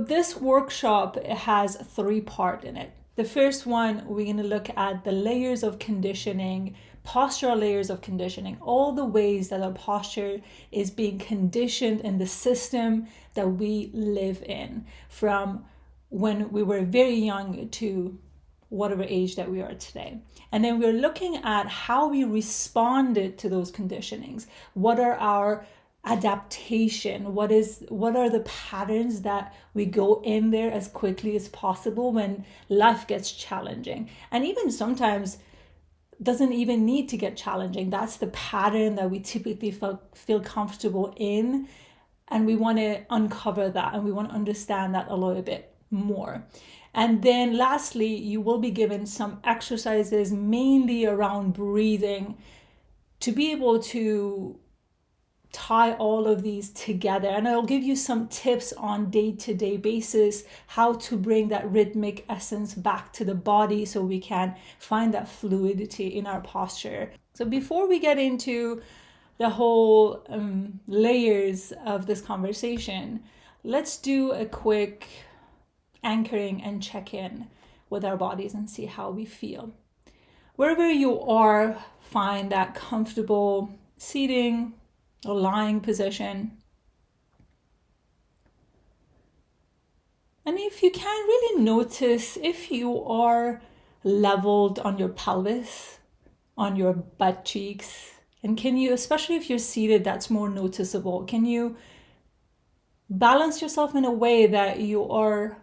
this workshop has 3 parts in it. The first one, we're going to look at the layers of conditioning, postural layers of conditioning, all the ways that our posture is being conditioned in the system that we live in, from when we were very young to whatever age that we are today. And then we're looking at how we responded to those conditionings. What are our adaptation? What are the patterns that we go in there as quickly as possible when life gets challenging? And even sometimes doesn't even need to get challenging. That's the pattern that we typically feel comfortable in, and we want to uncover that, and we want to understand that a little bit more. And then lastly, you will be given some exercises mainly around breathing to be able to tie all of these together. And I'll give you some tips on day-to-day basis how to bring that rhythmic essence back to the body so we can find that fluidity in our posture. So before we get into the whole layers of this conversation, let's do a quick anchoring and check-in with our bodies and see how we feel. Wherever you are, find that comfortable seating or lying position. And if you can, really notice if you are leveled on your pelvis, on your butt cheeks, and can you, especially if you're seated, that's more noticeable. Can you balance yourself in a way that you are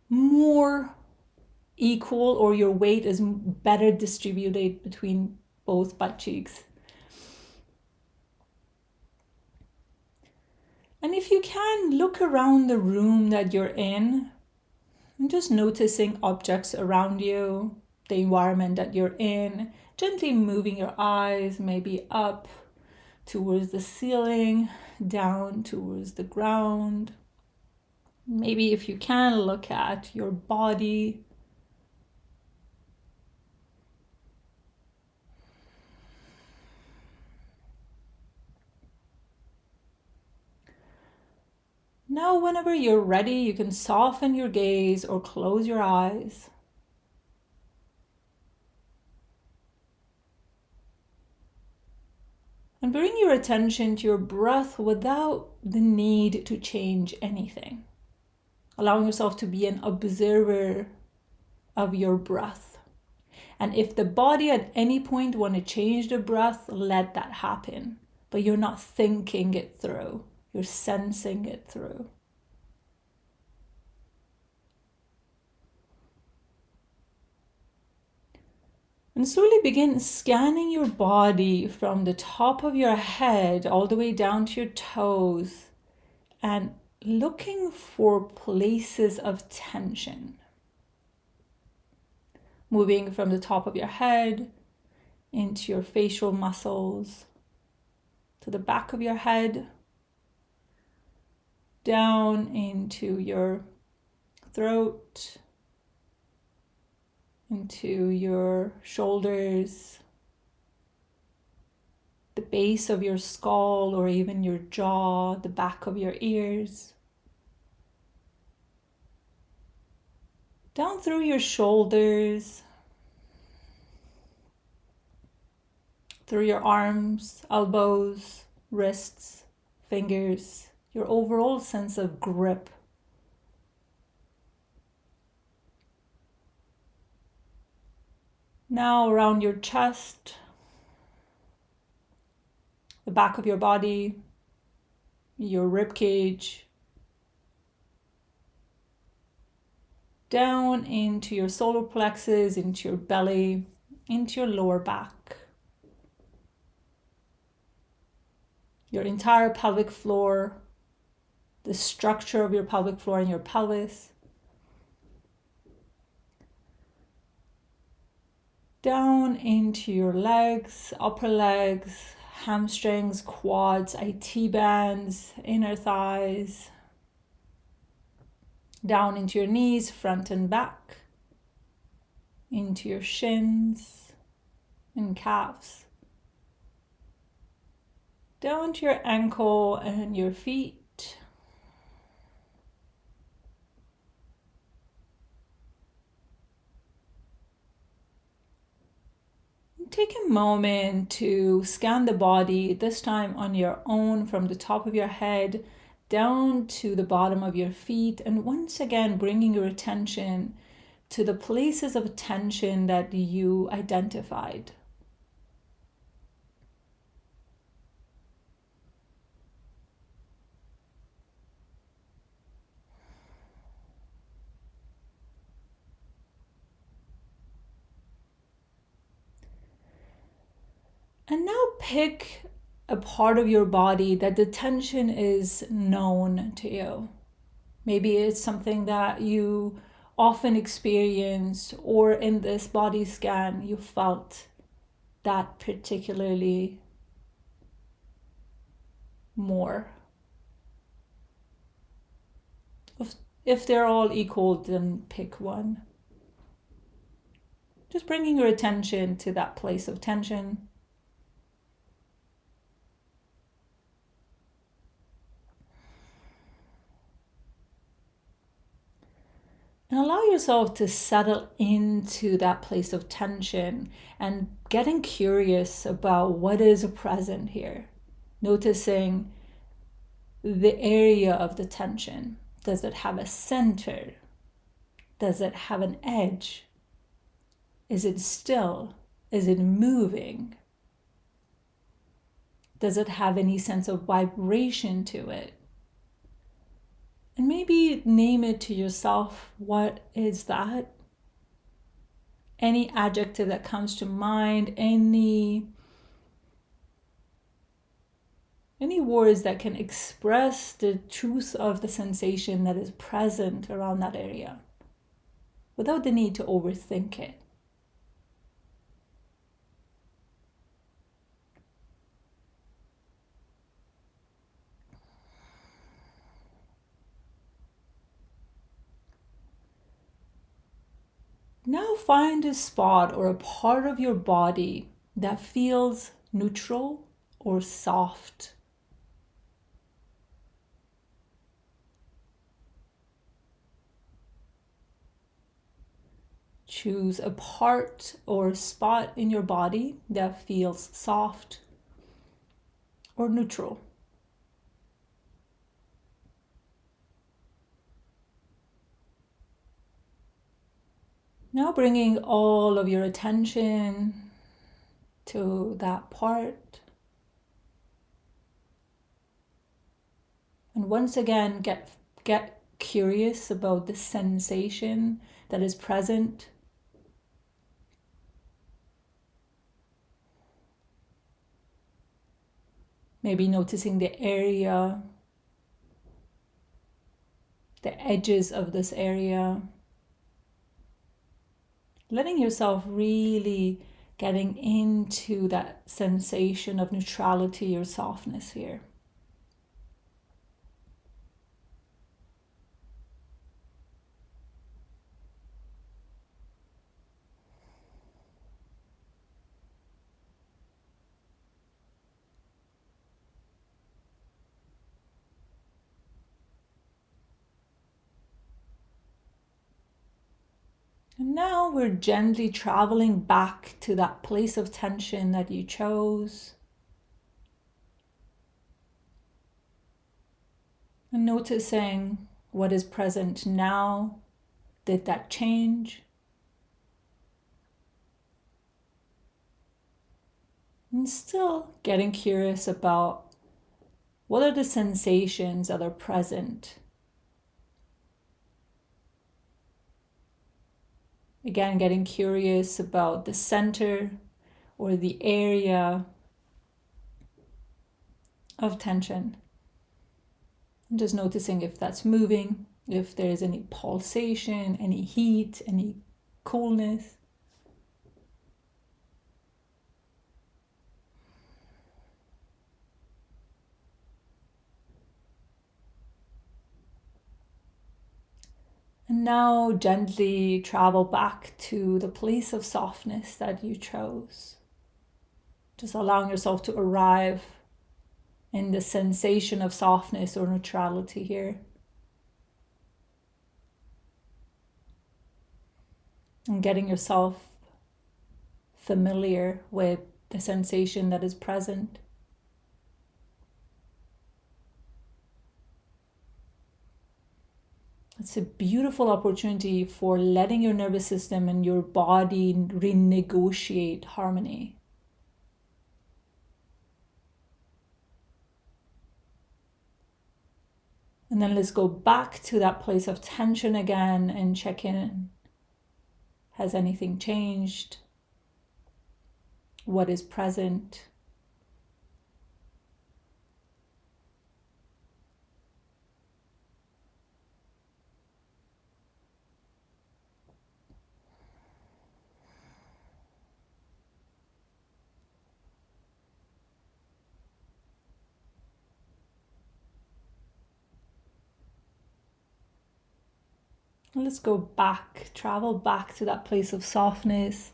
more equal, or your weight is better distributed between both butt cheeks? And if you can, look around the room that you're in and just noticing objects around you, the environment that you're in, gently moving your eyes maybe up towards the ceiling, down towards the ground. Maybe if you can, look at your body. Now, whenever you're ready, you can soften your gaze or close your eyes. And bring your attention to your breath without the need to change anything. Allowing yourself to be an observer of your breath. And if the body at any point want to change the breath, let that happen. But you're not thinking it through. You're sensing it through. And slowly begin scanning your body from the top of your head all the way down to your toes and looking for places of tension. Moving from the top of your head into your facial muscles, to the back of your head, down into your throat, into your shoulders, the base of your skull, or even your jaw, the back of your ears. Down through your shoulders, through your arms, elbows, wrists, fingers, your overall sense of grip. Now around your chest, the back of your body, your ribcage, down into your solar plexus, into your belly, into your lower back. Your entire pelvic floor, the structure of your pelvic floor and your pelvis. Down into your legs, upper legs, hamstrings, quads, IT bands, inner thighs. Down into your knees, front and back. Into your shins and calves. Down to your ankle and your feet. take a moment to scan the body, this time on your own, from the top of your head down to the bottom of your feet, and once again bringing your attention to the places of tension that you identified. And now pick a part of your body that the tension is known to you. Maybe it's something that you often experience, or in this body scan you felt that particularly more. If they're all equal, then pick one. Just bringing your attention to that place of tension. And allow yourself to settle into that place of tension and getting curious about what is present here. Noticing the area of the tension. Does it have a center? Does it have an edge? Is it still? Is it moving? Does it have any sense of vibration to it? And maybe name it to yourself. What is that? Any adjective that comes to mind, any words that can express the truth of the sensation that is present around that area without the need to overthink it. Now find a spot or a part of your body that feels neutral or soft. Choose a part or spot in your body that feels soft or neutral. Now bringing all of your attention to that part. And once again, get curious about the sensation that is present. Maybe noticing the area, the edges of this area. Letting yourself really getting into that sensation of neutrality or softness here. And now we're gently traveling back to that place of tension that you chose. And noticing what is present now. Did that change? And still getting curious about what are the sensations that are present. Again, getting curious about the center or the area of tension. And just noticing if that's moving, if there's any pulsation, any heat, any coolness. And now gently travel back to the place of softness that you chose. Just allowing yourself to arrive in the sensation of softness or neutrality here. And getting yourself familiar with the sensation that is present. It's a beautiful opportunity for letting your nervous system and your body renegotiate harmony. And then let's go back to that place of tension again and check in. Has anything changed? What is present? Let's go back, travel back to that place of softness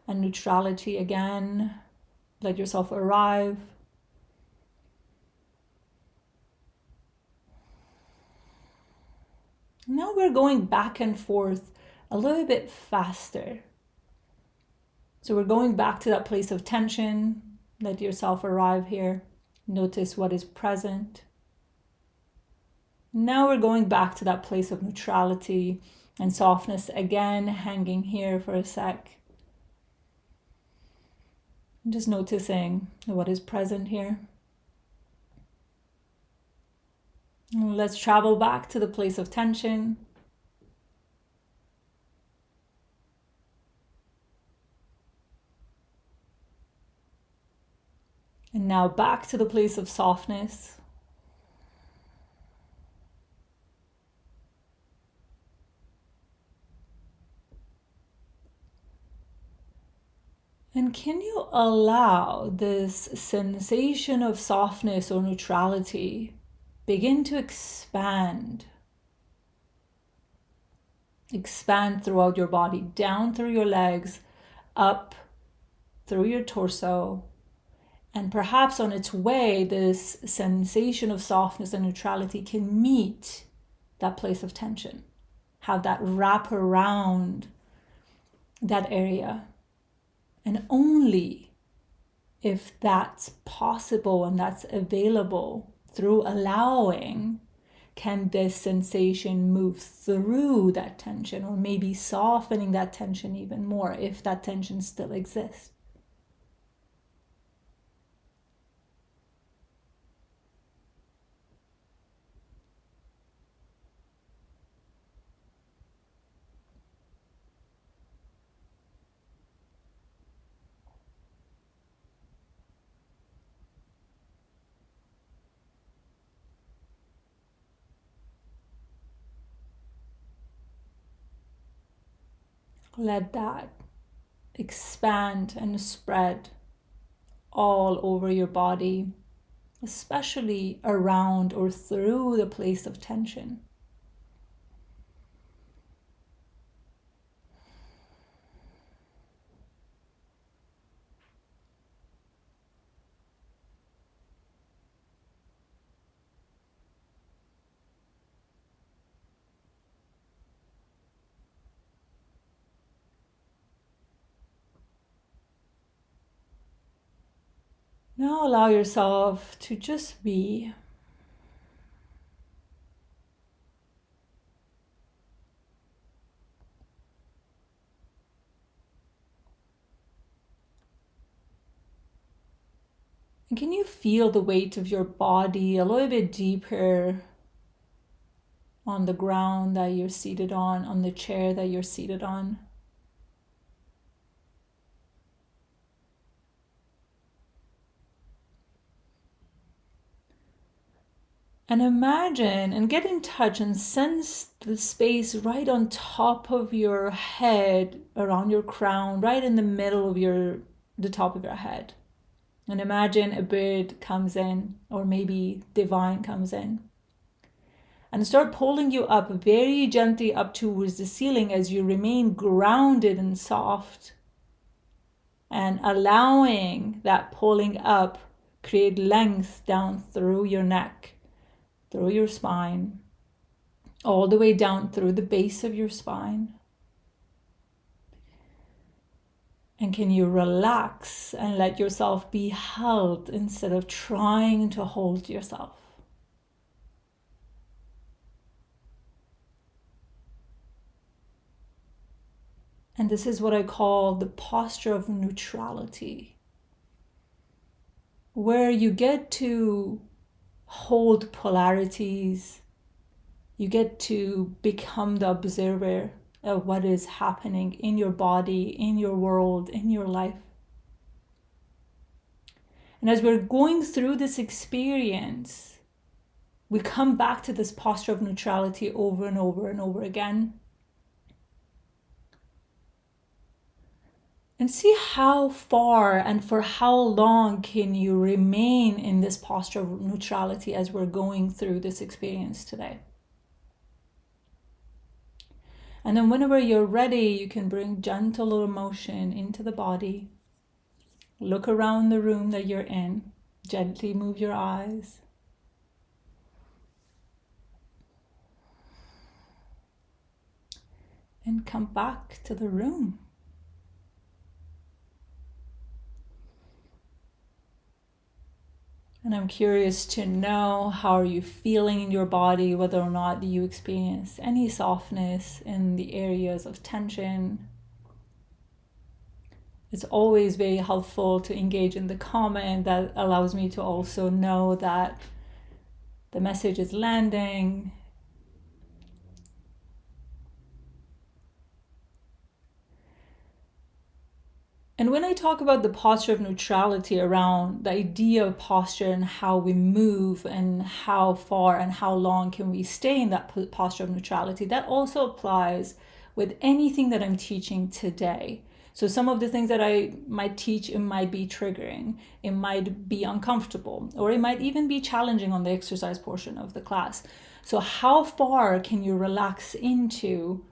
and neutrality again. Let yourself arrive. Now we're going back and forth a little bit faster. So we're going back to that place of tension. Let yourself arrive here. Notice what is present. Now we're going back to that place of neutrality and softness again, hanging here for a sec. Just noticing what is present here. Let's travel back to the place of tension. And now back to the place of softness. And can you allow this sensation of softness or neutrality begin to expand? Expand throughout your body, down through your legs, up through your torso. And perhaps on its way, this sensation of softness and neutrality can meet that place of tension. Have that wrap around that area. And only if that's possible and that's available through allowing can this sensation move through that tension, or maybe softening that tension even more if that tension still exists. Let that expand and spread all over your body, especially around or through the place of tension. Now allow yourself to just be. And can you feel the weight of your body a little bit deeper on the ground that you're seated on the chair that you're seated on? And imagine and get in touch and sense the space right on top of your head, around your crown, right in the middle of the top of your head. And imagine a bird comes in, or maybe divine comes in. And start pulling you up very gently up towards the ceiling as you remain grounded and soft. And allowing that pulling up create length down through your neck, through your spine, all the way down through the base of your spine. And can you relax and let yourself be held instead of trying to hold yourself? And this is what I call the posture of neutrality, where you get to hold polarities, you get to become the observer of what is happening in your body, in your world, in your life. And as we're going through this experience, we come back to this posture of neutrality over and over and over again. And see how far and for how long can you remain in this posture of neutrality as we're going through this experience today. And then whenever you're ready, you can bring gentle little motion into the body. Look around the room that you're in. Gently move your eyes. And come back to the room. And I'm curious to know, how are you feeling in your body, whether or not you experience any softness in the areas of tension. It's always very helpful to engage in the comment. That allows me to also know that the message is landing. And when I talk about the posture of neutrality, around the idea of posture and how we move and how far and how long can we stay in that posture of neutrality, that also applies with anything that I'm teaching today. So some of the things that I might teach, it might be triggering, it might be uncomfortable, or it might even be challenging on the exercise portion of the class. So how far can you relax into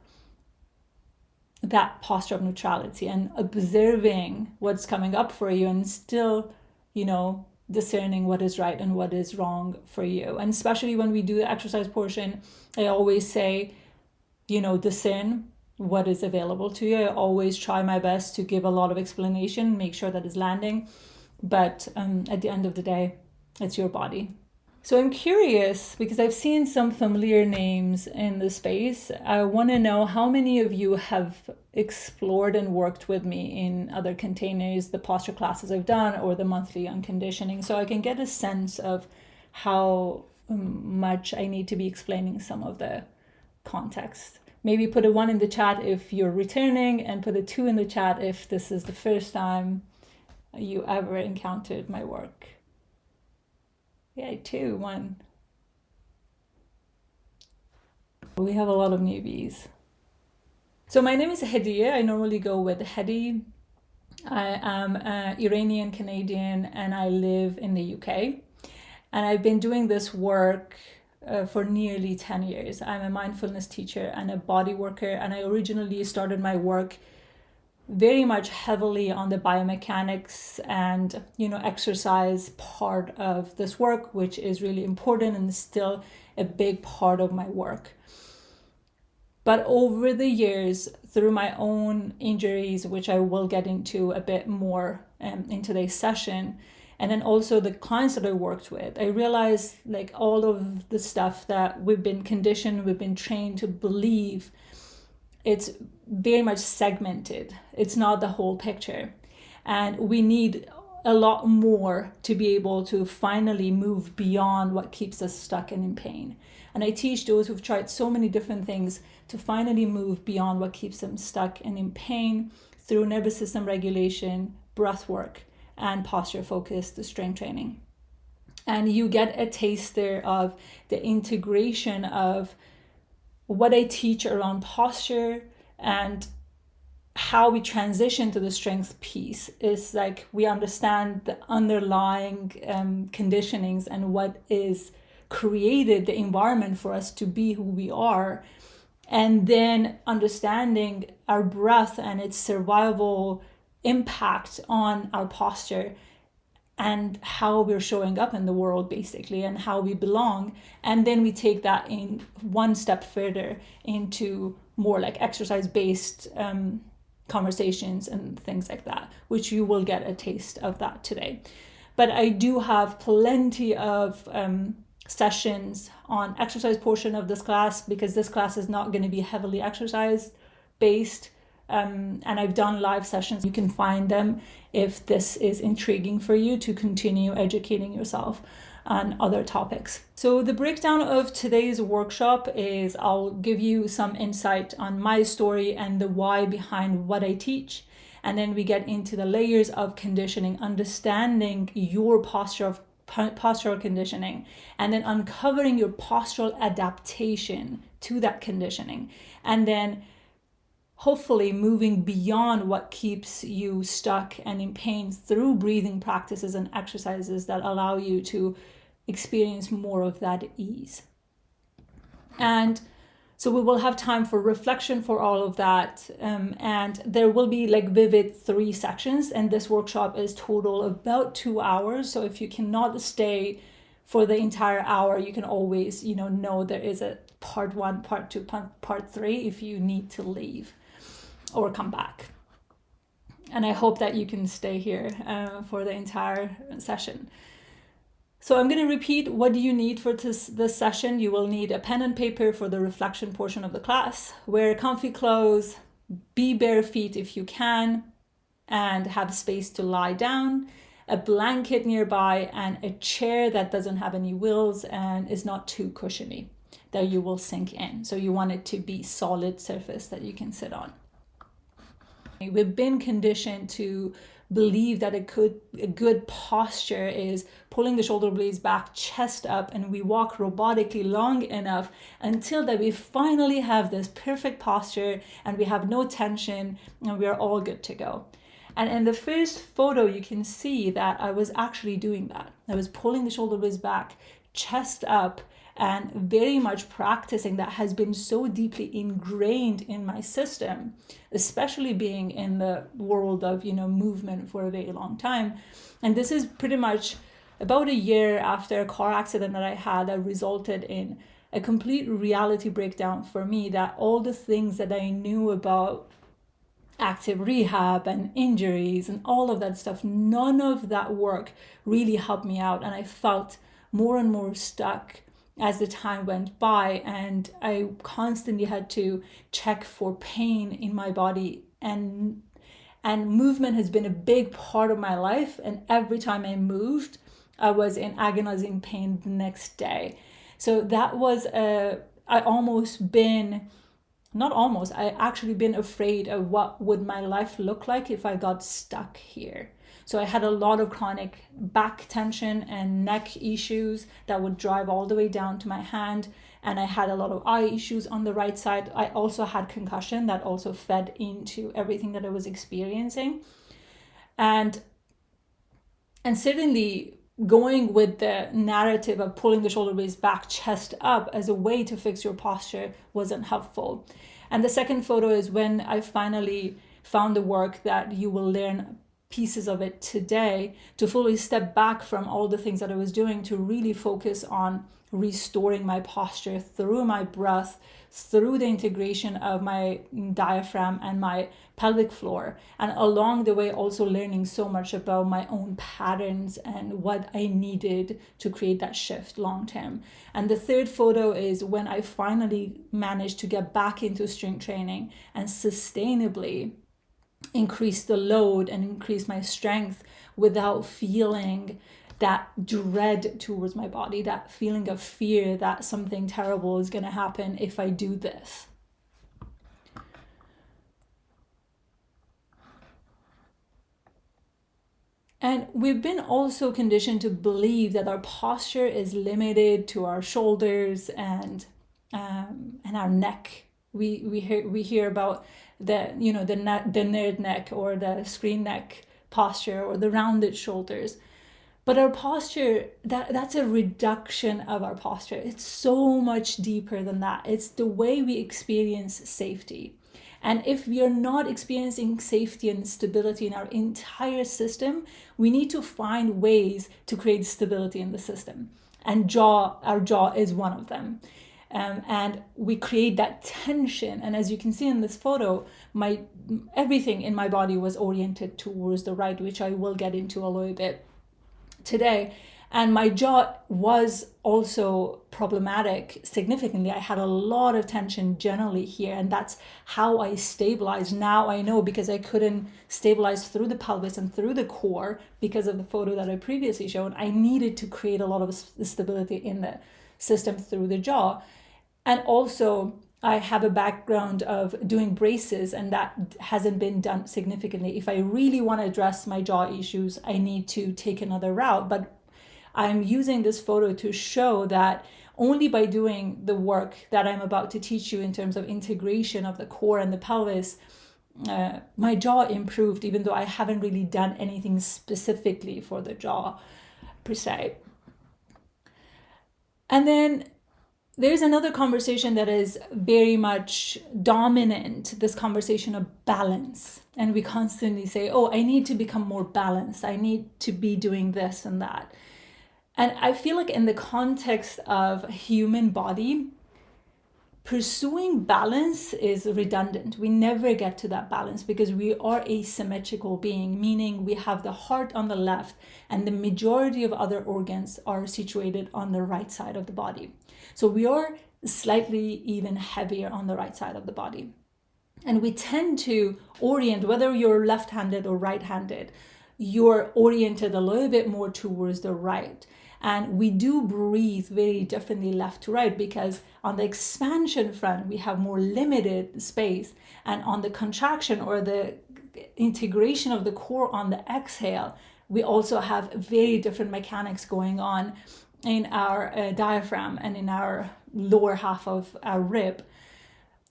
that posture of neutrality and observing what's coming up for you, and still, discerning what is right and what is wrong for you. And especially when we do the exercise portion, I always say, discern what is available to you. I always try my best to give a lot of explanation, make sure that it's landing. But at the end of the day, it's your body. So I'm curious, because I've seen some familiar names in the space. I want to know how many of you have explored and worked with me in other containers, the posture classes I've done, or the monthly unconditioning, so I can get a sense of how much I need to be explaining some of the context. Maybe put a 1 in the chat if you're returning, and put a 2 in the chat if this is the first time you ever encountered my work. Yeah, 2, 1. We have a lot of newbies. So my name is Hediye. I normally go with Hedi. I am Iranian Canadian and I live in the UK. And I've been doing this work for nearly 10 years. I'm a mindfulness teacher and a body worker, and I originally started my work very much heavily on the biomechanics and exercise part of this work, which is really important and still a big part of my work. But over the years, through my own injuries, which I will get into a bit more in today's session, and then also the clients that I worked with, I realized all of the stuff that we've been conditioned, we've been trained to believe, it's very much segmented. It's not the whole picture. And we need a lot more to be able to finally move beyond what keeps us stuck and in pain. And I teach those who've tried so many different things to finally move beyond what keeps them stuck and in pain through nervous system regulation, breath work, and posture focused strength training. And you get a taster of the integration of what I teach around posture and how we transition to the strength piece. Is we understand the underlying conditionings and what is created the environment for us to be who we are, and then understanding our breath and its survival impact on our posture and how we're showing up in the world, basically, and how we belong. And then we take that in one step further into more exercise-based conversations and things like that, which you will get a taste of that today. But I do have plenty of sessions on exercise portion of this class, because this class is not going to be heavily exercise based. And I've done live sessions. You can find them if this is intriguing for you to continue educating yourself on other topics. So the breakdown of today's workshop is I'll give you some insight on my story and the why behind what I teach. And then we get into the layers of conditioning, understanding your postural conditioning, and then uncovering your postural adaptation to that conditioning. And then hopefully moving beyond what keeps you stuck and in pain through breathing practices and exercises that allow you to experience more of that ease. And so we will have time for reflection for all of that. And there will be like vivid 3 sections. And this workshop is total about 2 hours. So if you cannot stay for the entire hour, you can always, know there is a part 1, part 2, part 3 if you need to leave or come back. And I hope that you can stay here for the entire session. So I'm going to repeat, what do you need for this session? You will need a pen and paper for the reflection portion of the class. Wear comfy clothes, be bare feet if you can, and have space to lie down, a blanket nearby, and a chair that doesn't have any wheels and is not too cushiony, that you will sink in. So you want it to be solid surface that you can sit on. We've been conditioned to believe that a good posture is pulling the shoulder blades back, chest up, and we walk robotically long enough until that we finally have this perfect posture and we have no tension and we are all good to go. And in the first photo, you can see that I was actually doing that. I was pulling the shoulder blades back, chest up, and very much practicing that has been so deeply ingrained in my system, especially being in the world of, movement for a very long time. And this is pretty much about a year after a car accident that I had that resulted in a complete reality breakdown for me, that all the things that I knew about active rehab and injuries and all of that stuff, none of that work really helped me out. And I felt more and more stuck as the time went by, and I constantly had to check for pain in my body, and movement has been a big part of my life, and every time I moved I was in agonizing pain the next day. So that was I actually been afraid of what would my life look like if I got stuck here. So I had a lot of chronic back tension and neck issues that would drive all the way down to my hand. And I had a lot of eye issues on the right side. I also had concussion that also fed into everything that I was experiencing. And certainly going with the narrative of pulling the shoulder blades back, chest up as a way to fix your posture wasn't helpful. And the second photo is when I finally found the work that you will learn pieces of it today, to fully step back from all the things that I was doing to really focus on restoring my posture through my breath, through the integration of my diaphragm and my pelvic floor, and along the way also learning so much about my own patterns and what I needed to create that shift long term. And the third photo is when I finally managed to get back into strength training and sustainably increase the load and increase my strength without feeling that dread towards my body, that feeling of fear that something terrible is going to happen if I do this. And we've been also conditioned to believe that our posture is limited to our shoulders and our neck. We hear about the nerd neck or the screen neck posture or the rounded shoulders. But our posture, that's a reduction of our posture. It's so much deeper than that. It's the way we experience safety. And if we are not experiencing safety and stability in our entire system, we need to find ways to create stability in the system. And our jaw is one of them. and we create that tension. And as you can see in this photo, everything in my body was oriented towards the right, which I will get into a little bit today. And my jaw was also problematic significantly. I had a lot of tension generally here, and that's how I stabilized. Now I know, because I couldn't stabilize through the pelvis and through the core because of the photo that I previously showed. I needed to create a lot of stability in the system through the jaw. And also, I have a background of doing braces, and that hasn't been done significantly. If I really want to address my jaw issues, I need to take another route. But I'm using this photo to show that only by doing the work that I'm about to teach you in terms of integration of the core and the pelvis, my jaw improved, even though I haven't really done anything specifically for the jaw per se. And then there's another conversation that is very much dominant, this conversation of balance. And we constantly say, oh, I need to become more balanced. I need to be doing this and that. And I feel like in the context of human body, pursuing balance is redundant. We never get to that balance because we are a symmetrical being, meaning we have the heart on the left and the majority of other organs are situated on the right side of the body. So we are slightly even heavier on the right side of the body. And we tend to orient, whether you're left-handed or right-handed, you're oriented a little bit more towards the right. And we do breathe very differently left to right, because on the expansion front, we have more limited space. And on the contraction or the integration of the core on the exhale, we also have very different mechanics going on in our diaphragm and in our lower half of our rib.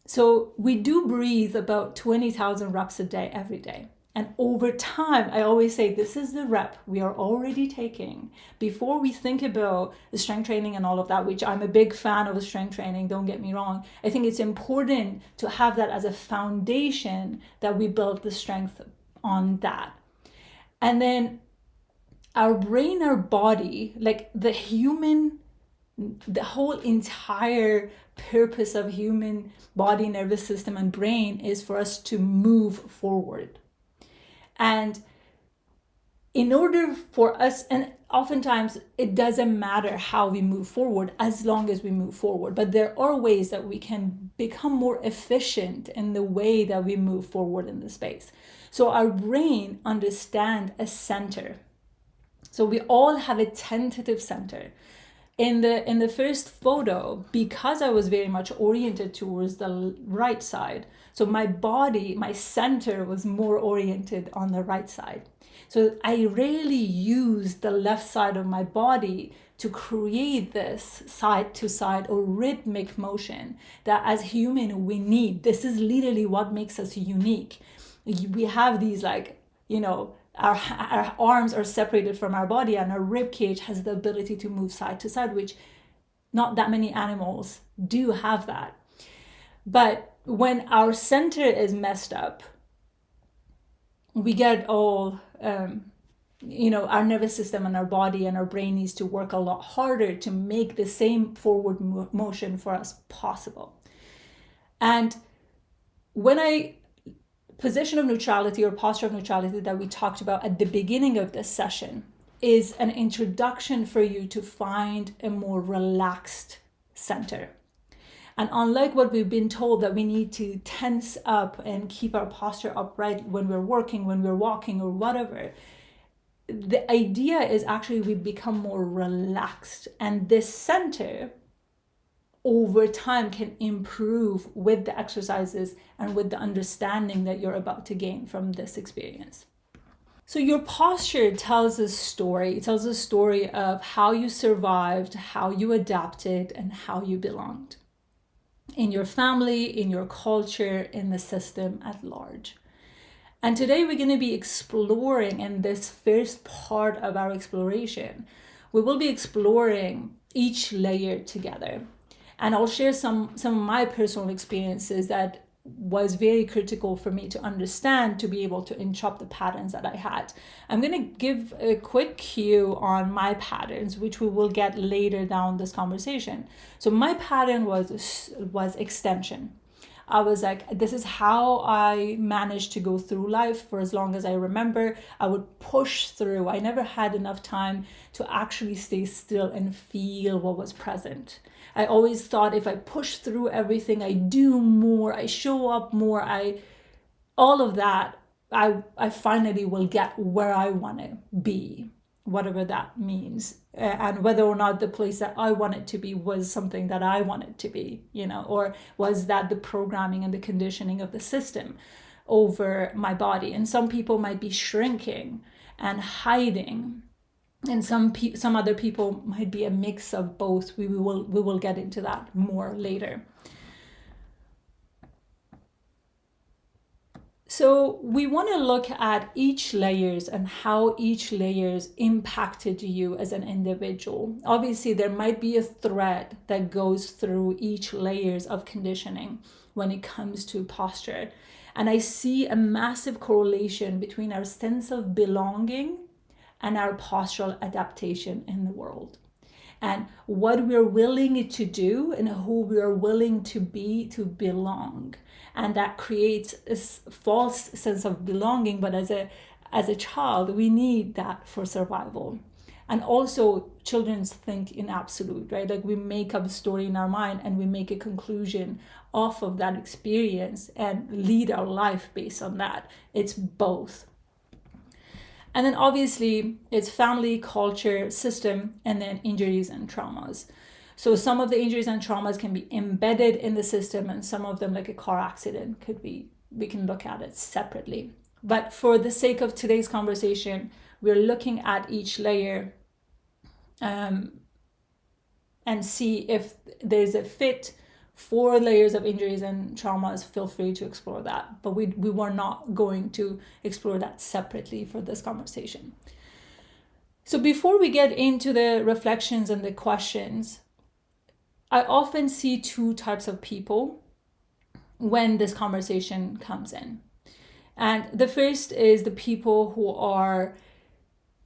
So we do breathe about 20,000 reps a day, every day. And over time, I always say this is the rep we are already taking before we think about the strength training and all of that, which I'm a big fan of strength training, don't get me wrong. I think it's important to have that as a foundation, that we build the strength on that. And then our brain, our body, like the whole entire purpose of human body, nervous system, and brain is for us to move forward. And in order for us, and oftentimes it doesn't matter how we move forward as long as we move forward, but there are ways that we can become more efficient in the way that we move forward in the space. So our brain understands a center. So we all have a tentative center. In the first photo, because I was very much oriented towards the right side, so my body, my center was more oriented on the right side. So I rarely use the left side of my body to create this side to side or rhythmic motion that as human we need. This is literally what makes us unique. We have these our arms are separated from our body, and our rib cage has the ability to move side to side, which not that many animals do have that. But when our center is messed up, we get all, our nervous system and our body and our brain needs to work a lot harder to make the same forward motion for us possible. And position of neutrality or posture of neutrality that we talked about at the beginning of this session is an introduction for you to find a more relaxed center. And unlike what we've been told that we need to tense up and keep our posture upright when we're working, when we're walking or whatever, the idea is actually we become more relaxed, and this center over time can improve with the exercises and with the understanding that you're about to gain from this experience. So your posture tells a story. It tells a story of how you survived, how you adapted, and how you belonged in your family, in your culture, in the system at large. And today we're going to be exploring, in this first part of our exploration, we will be exploring each layer together. And I'll share some of my personal experiences that was very critical for me to understand to be able to interrupt the patterns that I had. I'm going to give a quick cue on my patterns, which we will get later down this conversation. So my pattern was extension. I was like, this is how I managed to go through life for as long as I remember. I would push through. I never had enough time to actually stay still and feel what was present. I always thought if I push through everything, I do more, I show up more, all of that, I finally will get where I want to be, whatever that means. And whether or not the place that I wanted to be was something that I wanted to be, or was that the programming and the conditioning of the system over my body. And some people might be shrinking and hiding, and some other people might be a mix of both. We will get into that more later. So we want to look at each layers and how each layers impacted you as an individual. Obviously, there might be a thread that goes through each layers of conditioning when it comes to posture. And I see a massive correlation between our sense of belonging and our postural adaptation in the world. And what we're willing to do and who we're willing to be to belong. And that creates a false sense of belonging, but as a child, we need that for survival. And also, children think in absolute, right? Like we make up a story in our mind and we make a conclusion off of that experience and lead our life based on that. It's both. And then obviously it's family, culture, system, and then injuries and traumas. So some of the injuries and traumas can be embedded in the system, and some of them, like a car accident, we can look at it separately. But for the sake of today's conversation, we're looking at each layer and see if there's a fit. 4 layers of injuries and traumas, feel free to explore that. But we were not going to explore that separately for this conversation. So before we get into the reflections and the questions, I often see 2 types of people when this conversation comes in. And the first is the people who are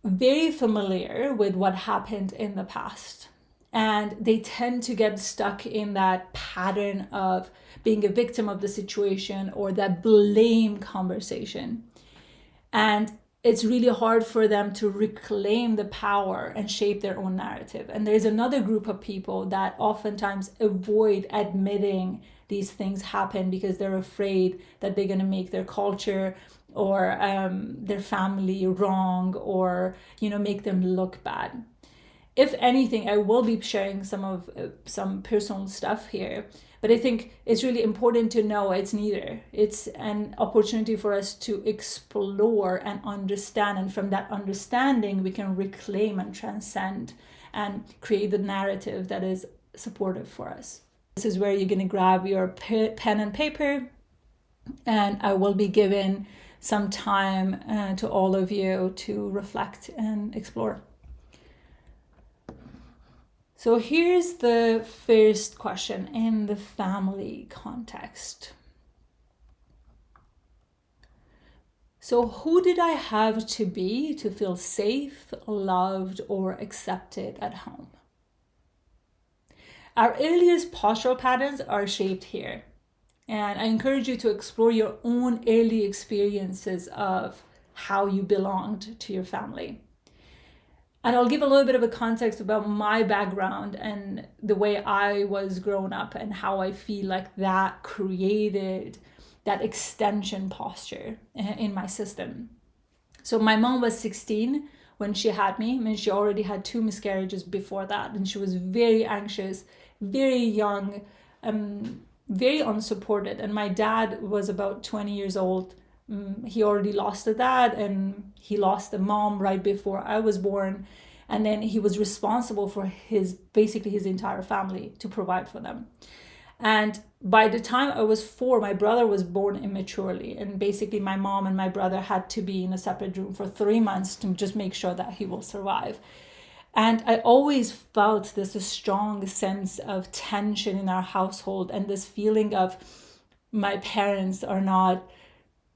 very familiar with what happened in the past. And they tend to get stuck in that pattern of being a victim of the situation or that blame conversation. And it's really hard for them to reclaim the power and shape their own narrative. And there's another group of people that oftentimes avoid admitting these things happen because they're afraid that they're going to make their culture or their family wrong, or make them look bad. If anything, I will be sharing some personal stuff here, but I think it's really important to know it's neither. It's an opportunity for us to explore and understand, and from that understanding, we can reclaim and transcend and create the narrative that is supportive for us. This is where you're going to grab your pen and paper, and I will be giving some time to all of you to reflect and explore. So here's the first question in the family context. So who did I have to be to feel safe, loved, or accepted at home? Our earliest postural patterns are shaped here. And I encourage you to explore your own early experiences of how you belonged to your family. And I'll give a little bit of a context about my background and the way I was grown up and how I feel like that created that extension posture in my system. So my mom was 16 when she had me. I mean, she already had 2 miscarriages before that, and she was very anxious, very young, very unsupported. And my dad was about 20 years old. He already lost a dad, and he lost a mom right before I was born. And then he was responsible for basically his entire family to provide for them. And by the time I was 4, my brother was born immaturely. And basically my mom and my brother had to be in a separate room for 3 months to just make sure that he will survive. And I always felt this strong sense of tension in our household, and this feeling of my parents are not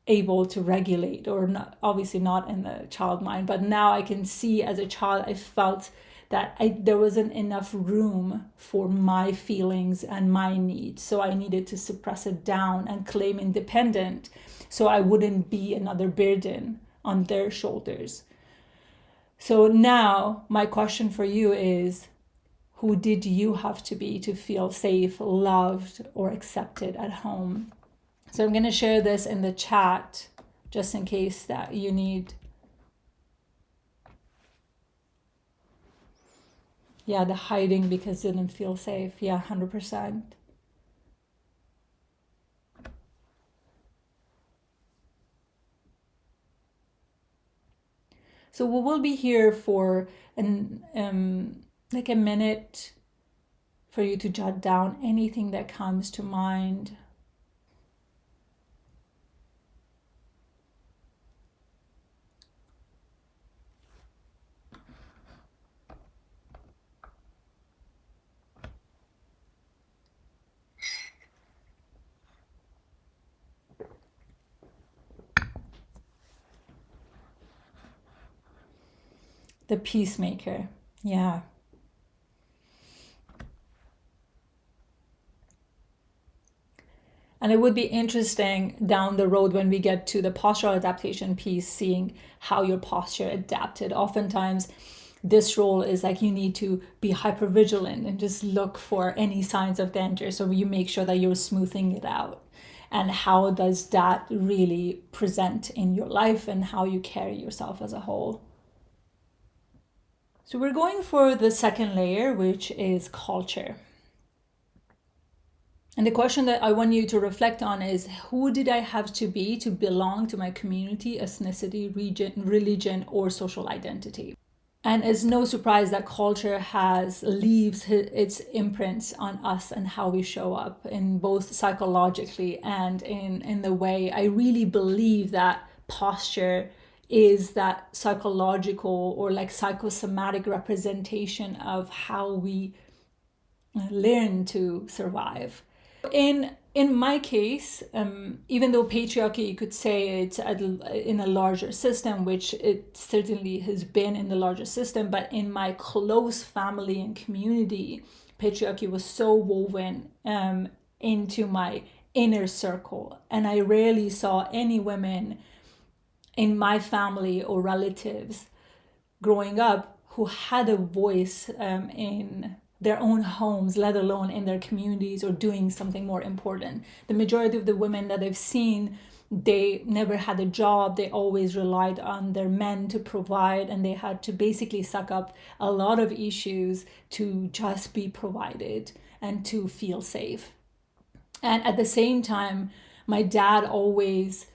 able to regulate, or not, obviously not in the child mind, but now I can see as a child I felt that there wasn't enough room for my feelings and my needs, so I needed to suppress it down and claim independence so I wouldn't be another burden on their shoulders. So now my question for you is, who did you have to be to feel safe, loved, or accepted at home? So I'm going to share this in the chat just in case that you need. Yeah, the hiding because it didn't feel safe. Yeah, 100%. So we will be here for like a minute for you to jot down anything that comes to mind. The peacemaker. Yeah. And it would be interesting down the road when we get to the postural adaptation piece, seeing how your posture adapted. Oftentimes, this role is like you need to be hyper vigilant and just look for any signs of danger. So you make sure that you're smoothing it out. And how does that really present in your life and how you carry yourself as a whole? So we're going for the second layer, which is culture. And the question that I want you to reflect on is, who did I have to be to belong to my community, ethnicity, region, religion, or social identity? And it's no surprise that culture leaves its imprints on us and how we show up, in both psychologically and in the way. I really believe that posture is that psychological or like psychosomatic representation of how we learn to survive. In my case, even though patriarchy, you could say it's in a larger system, which it certainly has been in the larger system, but in my close family and community, patriarchy was so woven into my inner circle. And I rarely saw any women in my family or relatives growing up who had a voice in their own homes, let alone in their communities or doing something more important. The majority of the women that I've seen, they never had a job. They always relied on their men to provide, and they had to basically suck up a lot of issues to just be provided and to feel safe. And at the same time, my dad always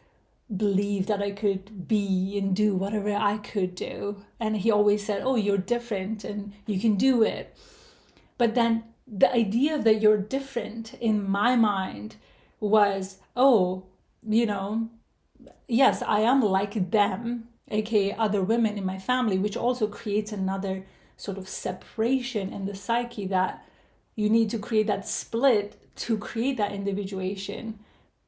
believed that I could be and do whatever I could do. And he always said, oh, you're different and you can do it. But then the idea that you're different in my mind was, oh, yes, I am like them, aka other women in my family, which also creates another sort of separation in the psyche, that you need to create that split to create that individuation,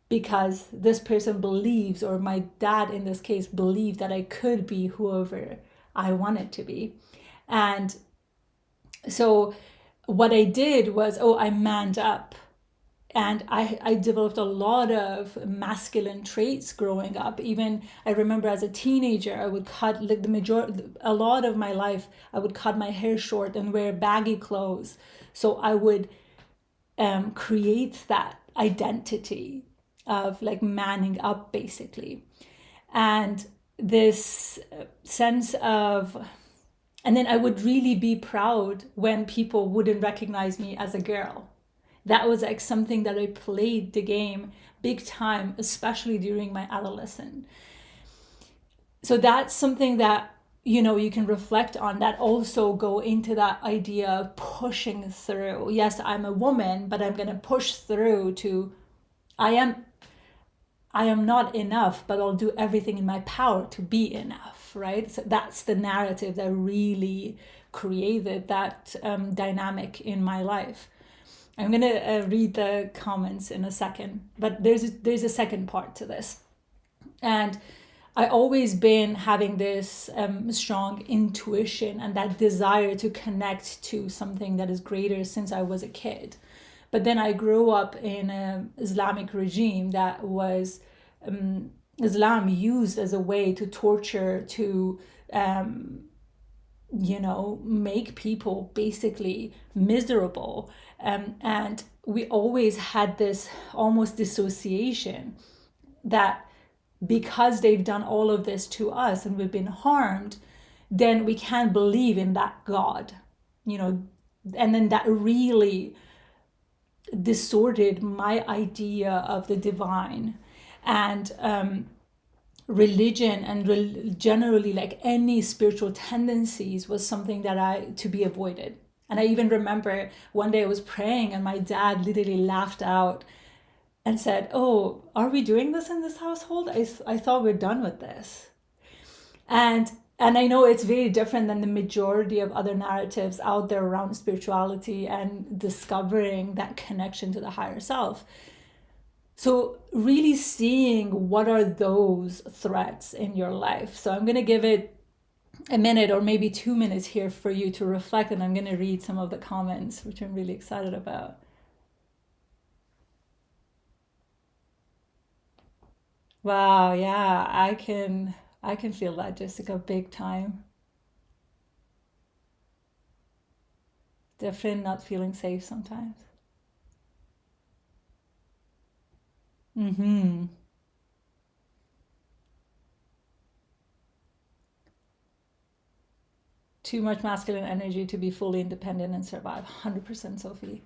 because this person believes, or my dad in this case believed, that I could be whoever I wanted to be. And so what I did was, I manned up. And I developed a lot of masculine traits growing up. Even I remember as a teenager, I would cut, like a lot of my life, I would cut my hair short and wear baggy clothes. So I would create that identity of like manning up, basically. And this sense of, and then I would really be proud when people wouldn't recognize me as a girl. That was like something that I played the game big time, especially during my adolescence. So that's something that, you can reflect on, that also go into that idea of pushing through. Yes, I'm a woman, but I'm going to push through to, I am not enough, but I'll do everything in my power to be enough, right? So that's the narrative that really created that dynamic in my life. I'm going to read the comments in a second, but there's a second part to this. And I always been having this strong intuition and that desire to connect to something that is greater since I was a kid. But then I grew up in an Islamic regime that was Islam used as a way to torture, to make people basically miserable. And we always had this almost dissociation that because they've done all of this to us and we've been harmed, then we can't believe in that God, and then that really distorted my idea of the divine. And religion and generally like any spiritual tendencies was something that to be avoided. And I even remember one day I was praying and my dad literally laughed out and said, "Oh, are we doing this in this household? I thought we're done with this." And I know it's very different than the majority of other narratives out there around spirituality and discovering that connection to the higher self. So really seeing what are those threats in your life. So I'm going to give it a minute or maybe 2 minutes here for you to reflect, and I'm going to read some of the comments, which I'm really excited about. Wow, yeah, I can feel that, Jessica, big time. Definitely not feeling safe sometimes. Mm-hmm. Too much masculine energy to be fully independent and survive. 100% Sophie.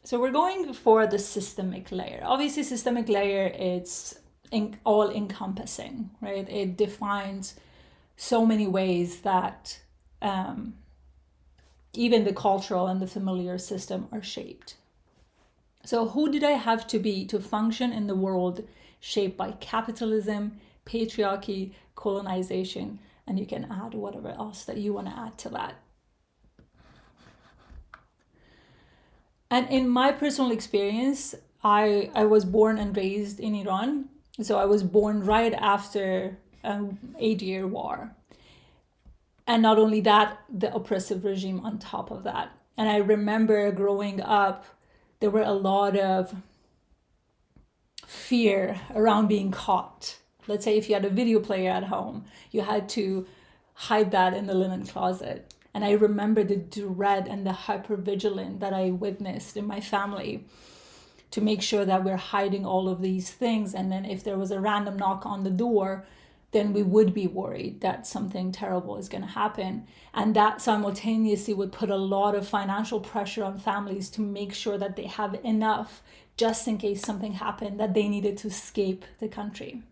So we're going for the systemic layer. Obviously, systemic layer, it's all encompassing, right? It defines so many ways that even the cultural and the familiar system are shaped. So who did I have to be to function in the world shaped by capitalism, patriarchy, colonization, and you can add whatever else that you want to add to that. And in my personal experience, I was born and raised in Iran. So I was born right after an 8-year war. And not only that, the oppressive regime on top of that. And I remember growing up, there were a lot of fear around being caught. Let's say if you had a video player at home, you had to hide that in the linen closet. And I remember the dread and the hypervigilance that I witnessed in my family to make sure that we're hiding all of these things. And then if there was a random knock on the door, then we would be worried that something terrible is going to happen. And that simultaneously would put a lot of financial pressure on families to make sure that they have enough just in case something happened that they needed to escape the country.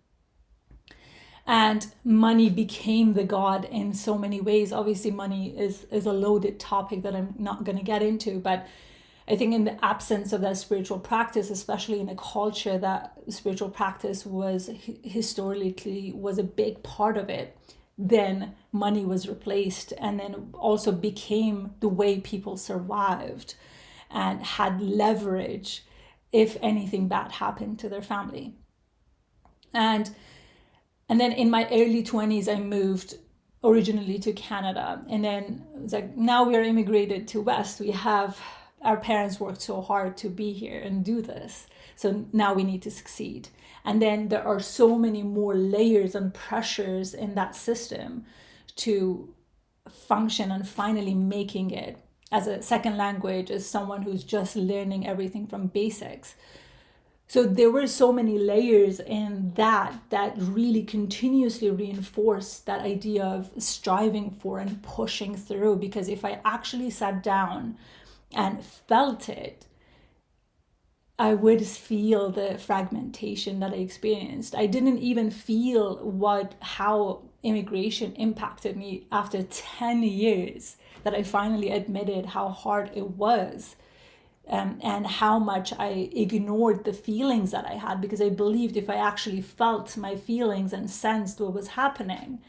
And money became the god in so many ways. Obviously, money is a loaded topic that I'm not going to get into, but I think in the absence of that spiritual practice, especially in a culture that spiritual practice was historically was a big part of it, then money was replaced and then also became the way people survived and had leverage if anything bad happened to their family. And then in my early 20s, I moved originally to Canada. And then it was like, now we are immigrated to West. Our parents worked so hard to be here and do this. So now we need to succeed. And then there are so many more layers and pressures in that system to function and finally making it as a second language, as someone who's just learning everything from basics. So there were so many layers in that really continuously reinforced that idea of striving for and pushing through. Because if I actually sat down and felt it, I would feel the fragmentation that I experienced. I didn't even feel how immigration impacted me after 10 years that I finally admitted how hard it was. and how much I ignored the feelings that I had, because I believed if I actually felt my feelings and sensed what was happening,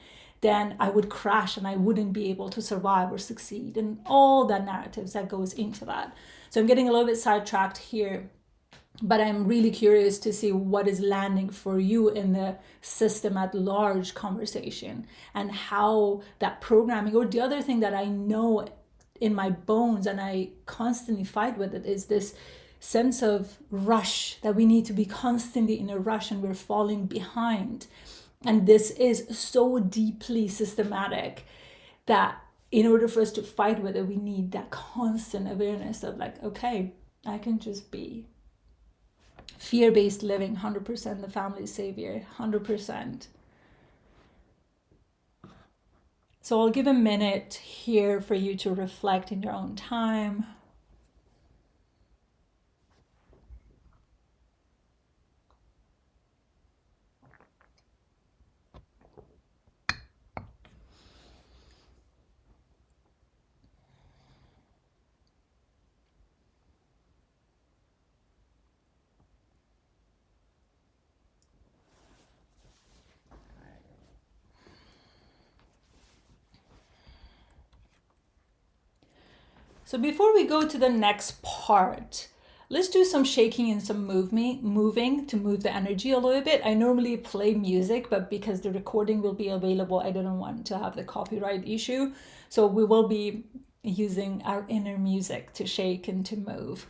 then I would crash and I wouldn't be able to survive or succeed, and all that narratives that goes into that. So I'm getting a little bit sidetracked here, but I'm really curious to see what is landing for you in the system at large conversation, and how that programming, or the other thing that I know in my bones and I constantly fight with it, is this sense of rush, that we need to be constantly in a rush and we're falling behind. And this is so deeply systematic that in order for us to fight with it, we need that constant awareness of like, okay, I can just be. Fear-based living, 100% the family savior, 100%. So I'll give a minute here for you to reflect in your own time. So before we go to the next part, let's do some shaking and some moving to move the energy a little bit. I normally play music, but because the recording will be available, I didn't want to have the copyright issue. So we will be using our inner music to shake and to move.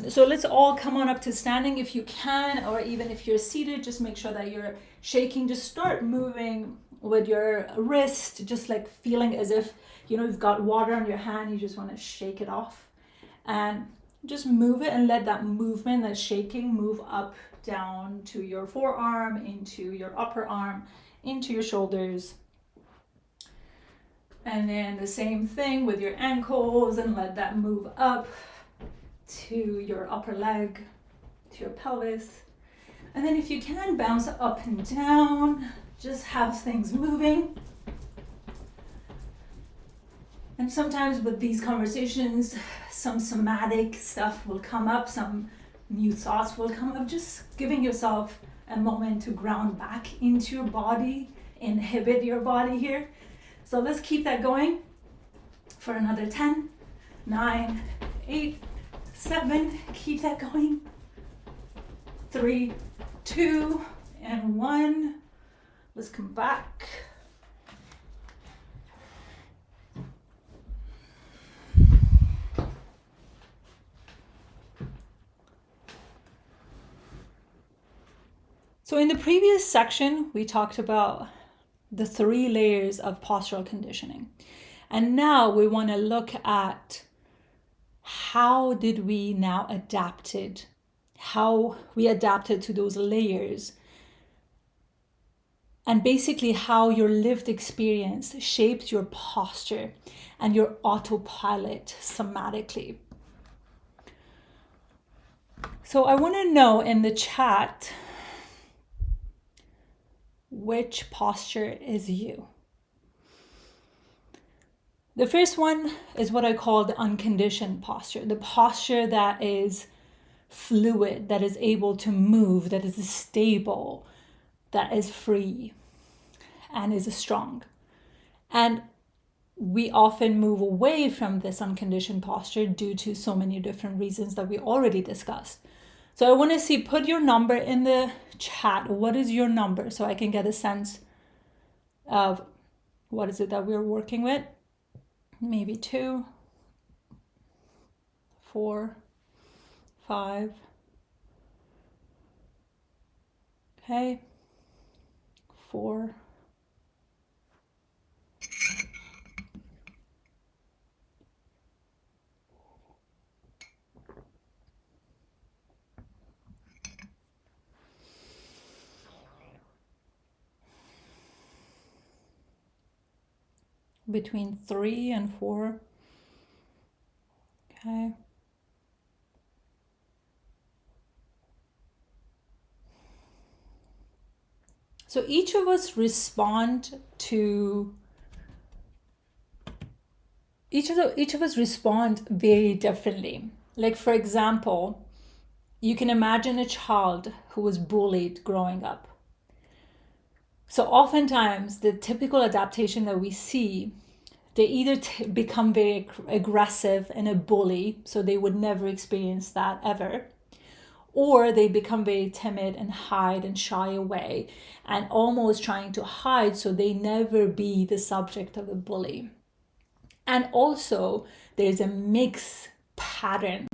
So let's all come on up to standing if you can, or even if you're seated, just make sure that you're shaking. Just start moving with your wrist, just like feeling as if, you know, you've got water on your hand, you just want to shake it off. And just move it and let that movement, that shaking, move up, down to your forearm, into your upper arm, into your shoulders. And then the same thing with your ankles, and let that move up to your upper leg, to your pelvis. And then if you can, bounce up and down, just have things moving. And sometimes with these conversations, some somatic stuff will come up, some new thoughts will come up, just giving yourself a moment to ground back into your body, inhibit your body here. So let's keep that going for another 10, 9, 8, 7, keep that going. 3, 2, and 1. Let's come back. So in the previous section, we talked about the 3 layers of postural conditioning. And now we want to look at how did we now adapted, how we adapted to those layers, and basically how your lived experience shaped your posture and your autopilot somatically. So I want to know in the chat, which posture is you? The first one is what I call the unconditioned posture, the posture that is fluid, that is able to move, that is stable, that is free, and is strong. And we often move away from this unconditioned posture due to so many different reasons that we already discussed. So I want to see, put your number in the chat. What is your number? So I can get a sense of what is it that we're working with. Maybe 2, 4, 5. Okay. 4. Between 3 and 4. Okay. So each of us respond very differently. Like, for example, you can imagine a child who was bullied growing up. So oftentimes the typical adaptation that we see, they either become very aggressive and a bully, so they would never experience that ever, or they become very timid and hide and shy away and almost trying to hide so they never be the subject of a bully. And also there's a mixed pattern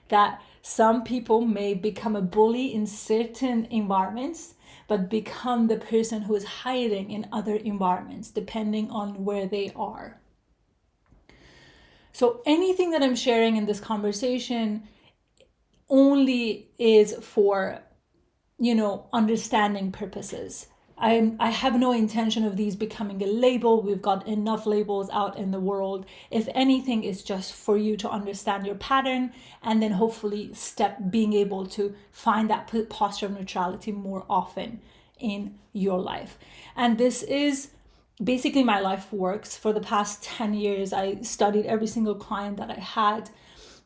that some people may become a bully in certain environments, but become the person who is hiding in other environments, depending on where they are. So anything that I'm sharing in this conversation only is for, understanding purposes. I have no intention of these becoming a label. We've got enough labels out in the world. If anything, it's just for you to understand your pattern and then hopefully being able to find that posture of neutrality more often in your life. And this is basically my life works. For the past 10 years, I studied every single client that I had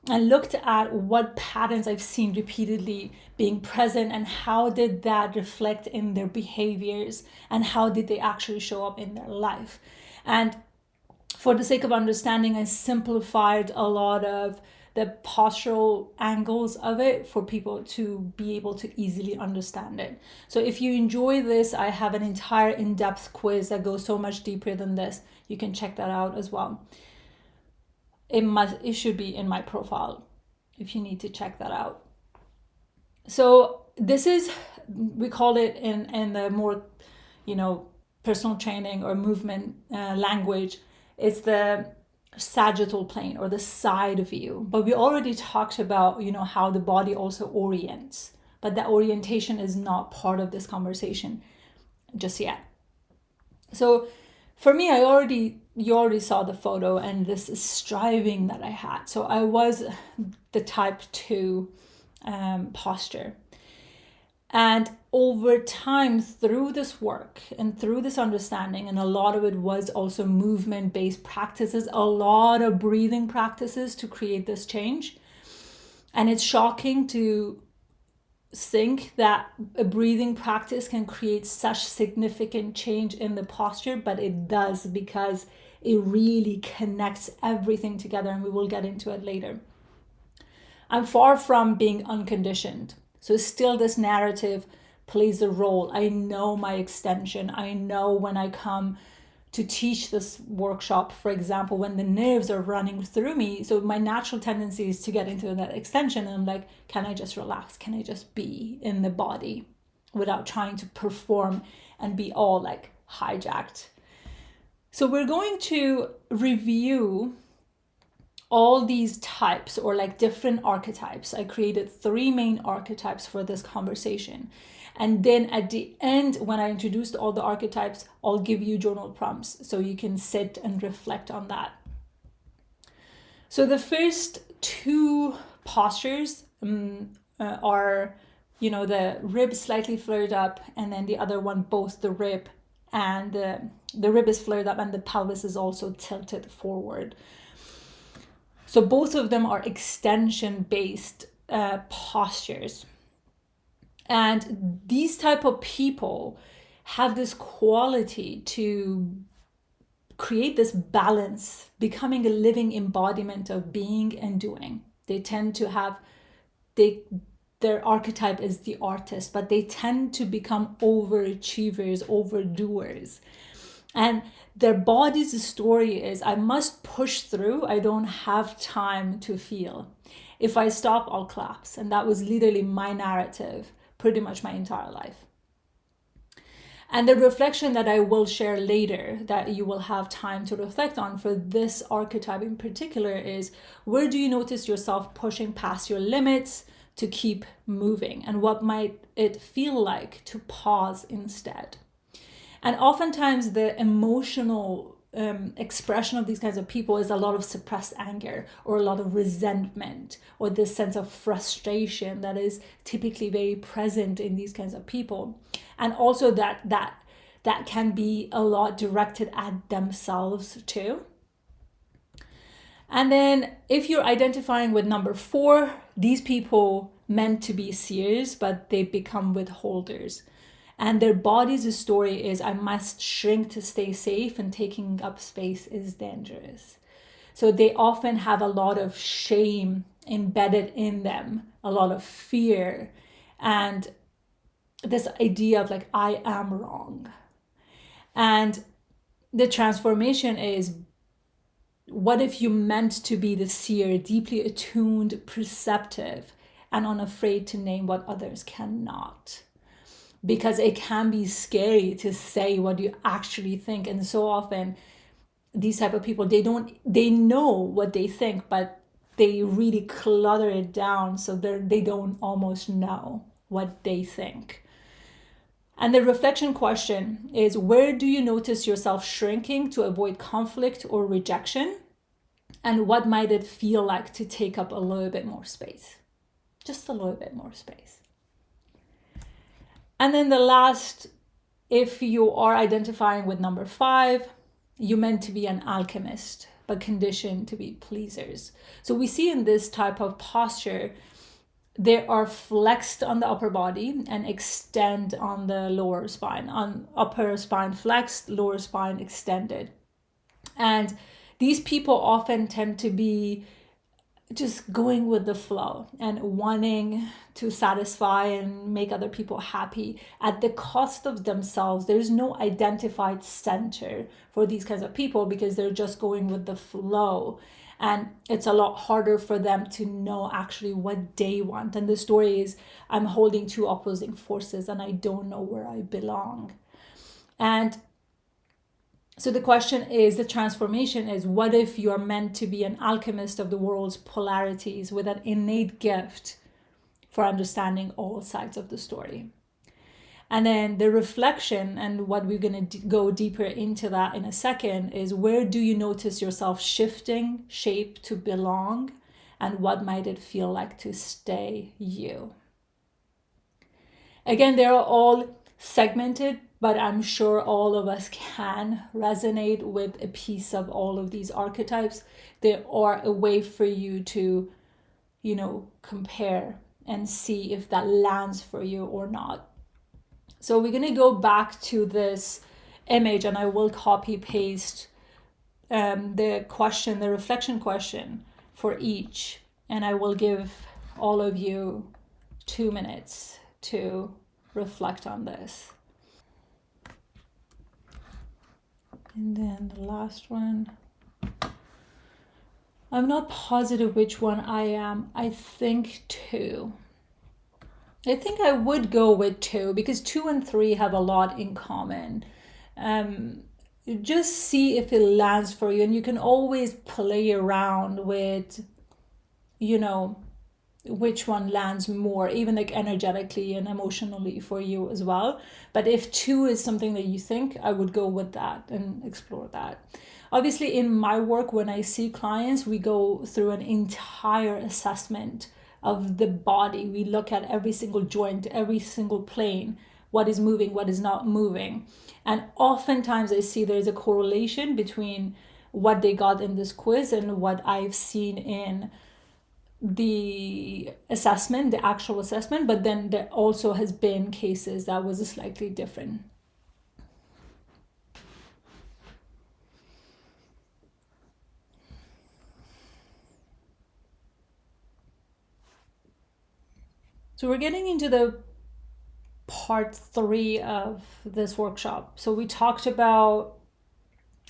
and looked at what patterns I've seen repeatedly being present and how did that reflect in their behaviors and how did they actually show up in their life. And for the sake of understanding, I simplified a lot of the postural angles of it for people to be able to easily understand it. So if you enjoy this, I have an entire in-depth quiz that goes so much deeper than this. You can check that out as well. It should be in my profile if you need to check that out. So this is, we call it in the more, personal training or movement language, it's the sagittal plane or the side view. But we already talked about, how the body also orients, but that orientation is not part of this conversation just yet. So for me, you already saw the photo and this striving that I had. So I was the type 2 posture. And over time, through this work and through this understanding, and a lot of it was also movement-based practices, a lot of breathing practices to create this change. And it's shocking to think that a breathing practice can create such significant change in the posture, but it does, because it really connects everything together, and we will get into it later. I'm far from being unconditioned, so still this narrative plays a role. I know my extension. I know when I come to teach this workshop, for example, when the nerves are running through me, so my natural tendency is to get into that extension, and I'm like, can I just relax? Can I just be in the body without trying to perform and be all like hijacked? So we're going to review all these types, or like different archetypes. I created 3 main archetypes for this conversation. And then at the end, when I introduced all the archetypes, I'll give you journal prompts so you can sit and reflect on that. So the first 2 postures are, the rib slightly flared up, and then the other one, both the rib and the rib is flared up and the pelvis is also tilted forward. So both of them are extension-based postures. And these type of people have this quality to create this balance, becoming a living embodiment of being and doing. They tend to have, their archetype is the artist, but they tend to become overachievers, overdoers. And their body's story is, I must push through. I don't have time to feel. If I stop, I'll collapse. And that was literally my narrative pretty much my entire life. And the reflection that I will share later, that you will have time to reflect on for this archetype in particular, is where do you notice yourself pushing past your limits to keep moving? And what might it feel like to pause instead? And oftentimes the emotional expression of these kinds of people is a lot of suppressed anger, or a lot of resentment, or this sense of frustration that is typically very present in these kinds of people. And also that can be a lot directed at themselves too. And then if you're identifying with number 4, these people meant to be seers, but they become withholders. And their body's story is, I must shrink to stay safe, and taking up space is dangerous. So they often have a lot of shame embedded in them, a lot of fear, and this idea of like, I am wrong. And the transformation is, what if you meant to be the seer, deeply attuned, perceptive, and unafraid to name what others cannot? Because it can be scary to say what you actually think. And so often these type of people, they know what they think, but they really clutter it down so they don't almost know what they think. And the reflection question is, where do you notice yourself shrinking to avoid conflict or rejection? And what might it feel like to take up a little bit more space? Just a little bit more space. And then the last, if you are identifying with number 5, you meant to be an alchemist, but conditioned to be pleasers. So we see in this type of posture, they are flexed on the upper body and extend on the lower spine. On upper spine flexed, lower spine extended. And these people often tend to be just going with the flow and wanting to satisfy and make other people happy at the cost of themselves. There's no identified center for these kinds of people because they're just going with the flow. And it's a lot harder for them to know actually what they want. And the story is, I'm holding 2 opposing forces and I don't know where I belong. And so the question is, the transformation is, what if you're meant to be an alchemist of the world's polarities with an innate gift for understanding all sides of the story? And then the reflection, and what we're going to go deeper into that in a second, is, where do you notice yourself shifting shape to belong? And what might it feel like to stay you? Again, they're all segmented, but I'm sure all of us can resonate with a piece of all of these archetypes. They are a way for you to, compare and see if that lands for you or not. So we're going to go back to this image, and I will copy paste the reflection question for each. And I will give all of you 2 minutes to reflect on this. And then the last one, I'm not positive which one I am. I think 2. I think I would go with 2 because 2 and 3 have a lot in common. Just see if it lands for you, and you can always play around with, which one lands more, even like energetically and emotionally for you as well. But if 2 is something that you think, I would go with that and explore that. Obviously, in my work, when I see clients, we go through an entire assessment of the body. We look at every single joint, every single plane, what is moving, what is not moving. And oftentimes I see there's a correlation between what they got in this quiz and what I've seen in the assessment, the actual assessment, but then there also has been cases that was slightly different. So we're getting into the part 3 of this workshop. So we talked about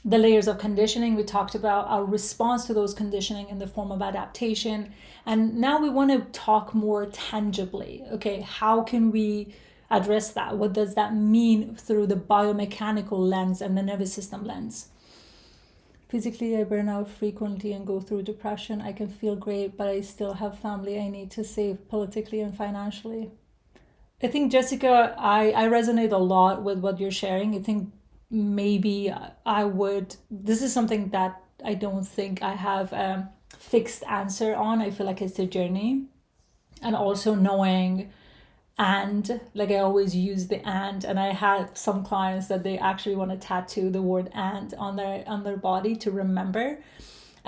the layers of conditioning. We talked about our response to those conditioning in the form of adaptation. And now we want to talk more tangibly. Okay, how can we address that? What does that mean through the biomechanical lens and the nervous system lens? Physically, I burn out frequently and go through depression. I can feel great, but I still have family I need to save politically and financially. I think, Jessica, I resonate a lot with what you're sharing. I think maybe this is something that I don't think I have a fixed answer on. I feel like it's a journey. And also knowing, and like I always use the and I had some clients that they actually want to tattoo the word and on their body to remember.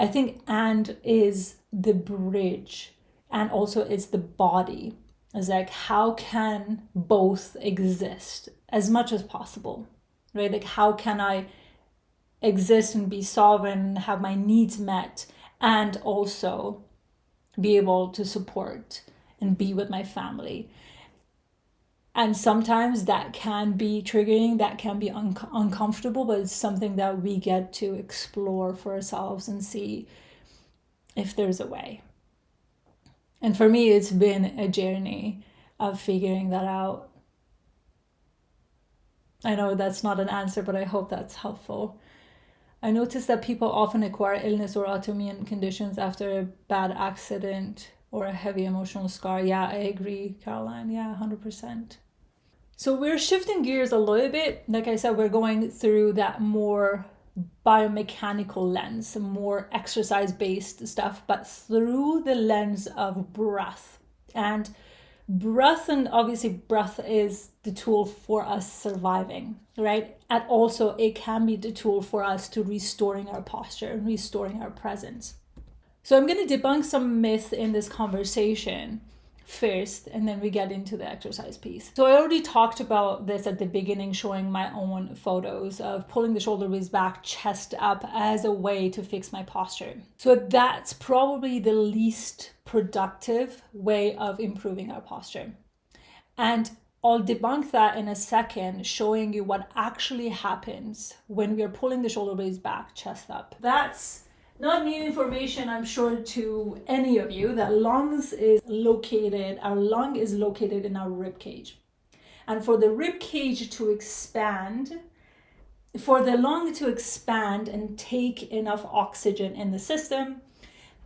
I think and is the bridge, and also it's the body. It's like, how can both exist as much as possible, right? Like, how can I exist and be sovereign, have my needs met, and also be able to support and be with my family? And sometimes that can be triggering, that can be uncomfortable, but it's something that we get to explore for ourselves and see if there's a way. And for me, it's been a journey of figuring that out. I know that's not an answer, but I hope that's helpful. I noticed that people often acquire illness or autoimmune conditions after a bad accident or a heavy emotional scar. Yeah, I agree, Caroline. Yeah, 100%. So we're shifting gears a little bit. Like I said, we're going through that more biomechanical lens, more exercise-based stuff, but through the lens of breath. And breath, and obviously breath is the tool for us surviving, right? And also it can be the tool for us to restoring our posture and restoring our presence. So I'm going to debunk some myths in this conversation first, and then we get into the exercise piece. So I already talked about this at the beginning, showing my own photos of pulling the shoulder blades back, chest up as a way to fix my posture. So that's probably the least productive way of improving our posture. And I'll debunk that in a second, showing you what actually happens when we are pulling the shoulder blades back, chest up. That's not new information, I'm sure, to any of you, that our lung is located in our rib cage. And for the rib cage to expand, for the lung to expand and take enough oxygen in the system,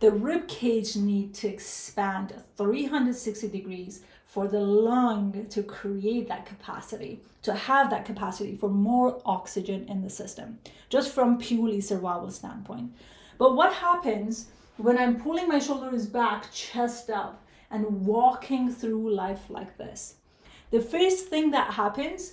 the rib cage needs to expand 360 degrees for the lung to create that capacity, to have that capacity for more oxygen in the system, just from purely survival standpoint. But what happens when I'm pulling my shoulders back, chest up, and walking through life like this? The first thing that happens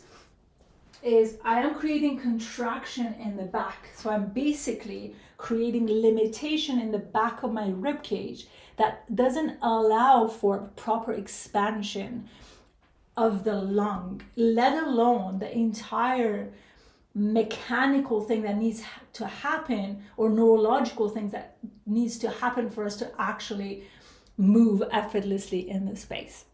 is I am creating contraction in the back. So I'm basically creating limitation in the back of my rib cage that doesn't allow for proper expansion of the lung, let alone the entire mechanical thing that needs to happen, or neurological things that needs to happen for us to actually move effortlessly in this space.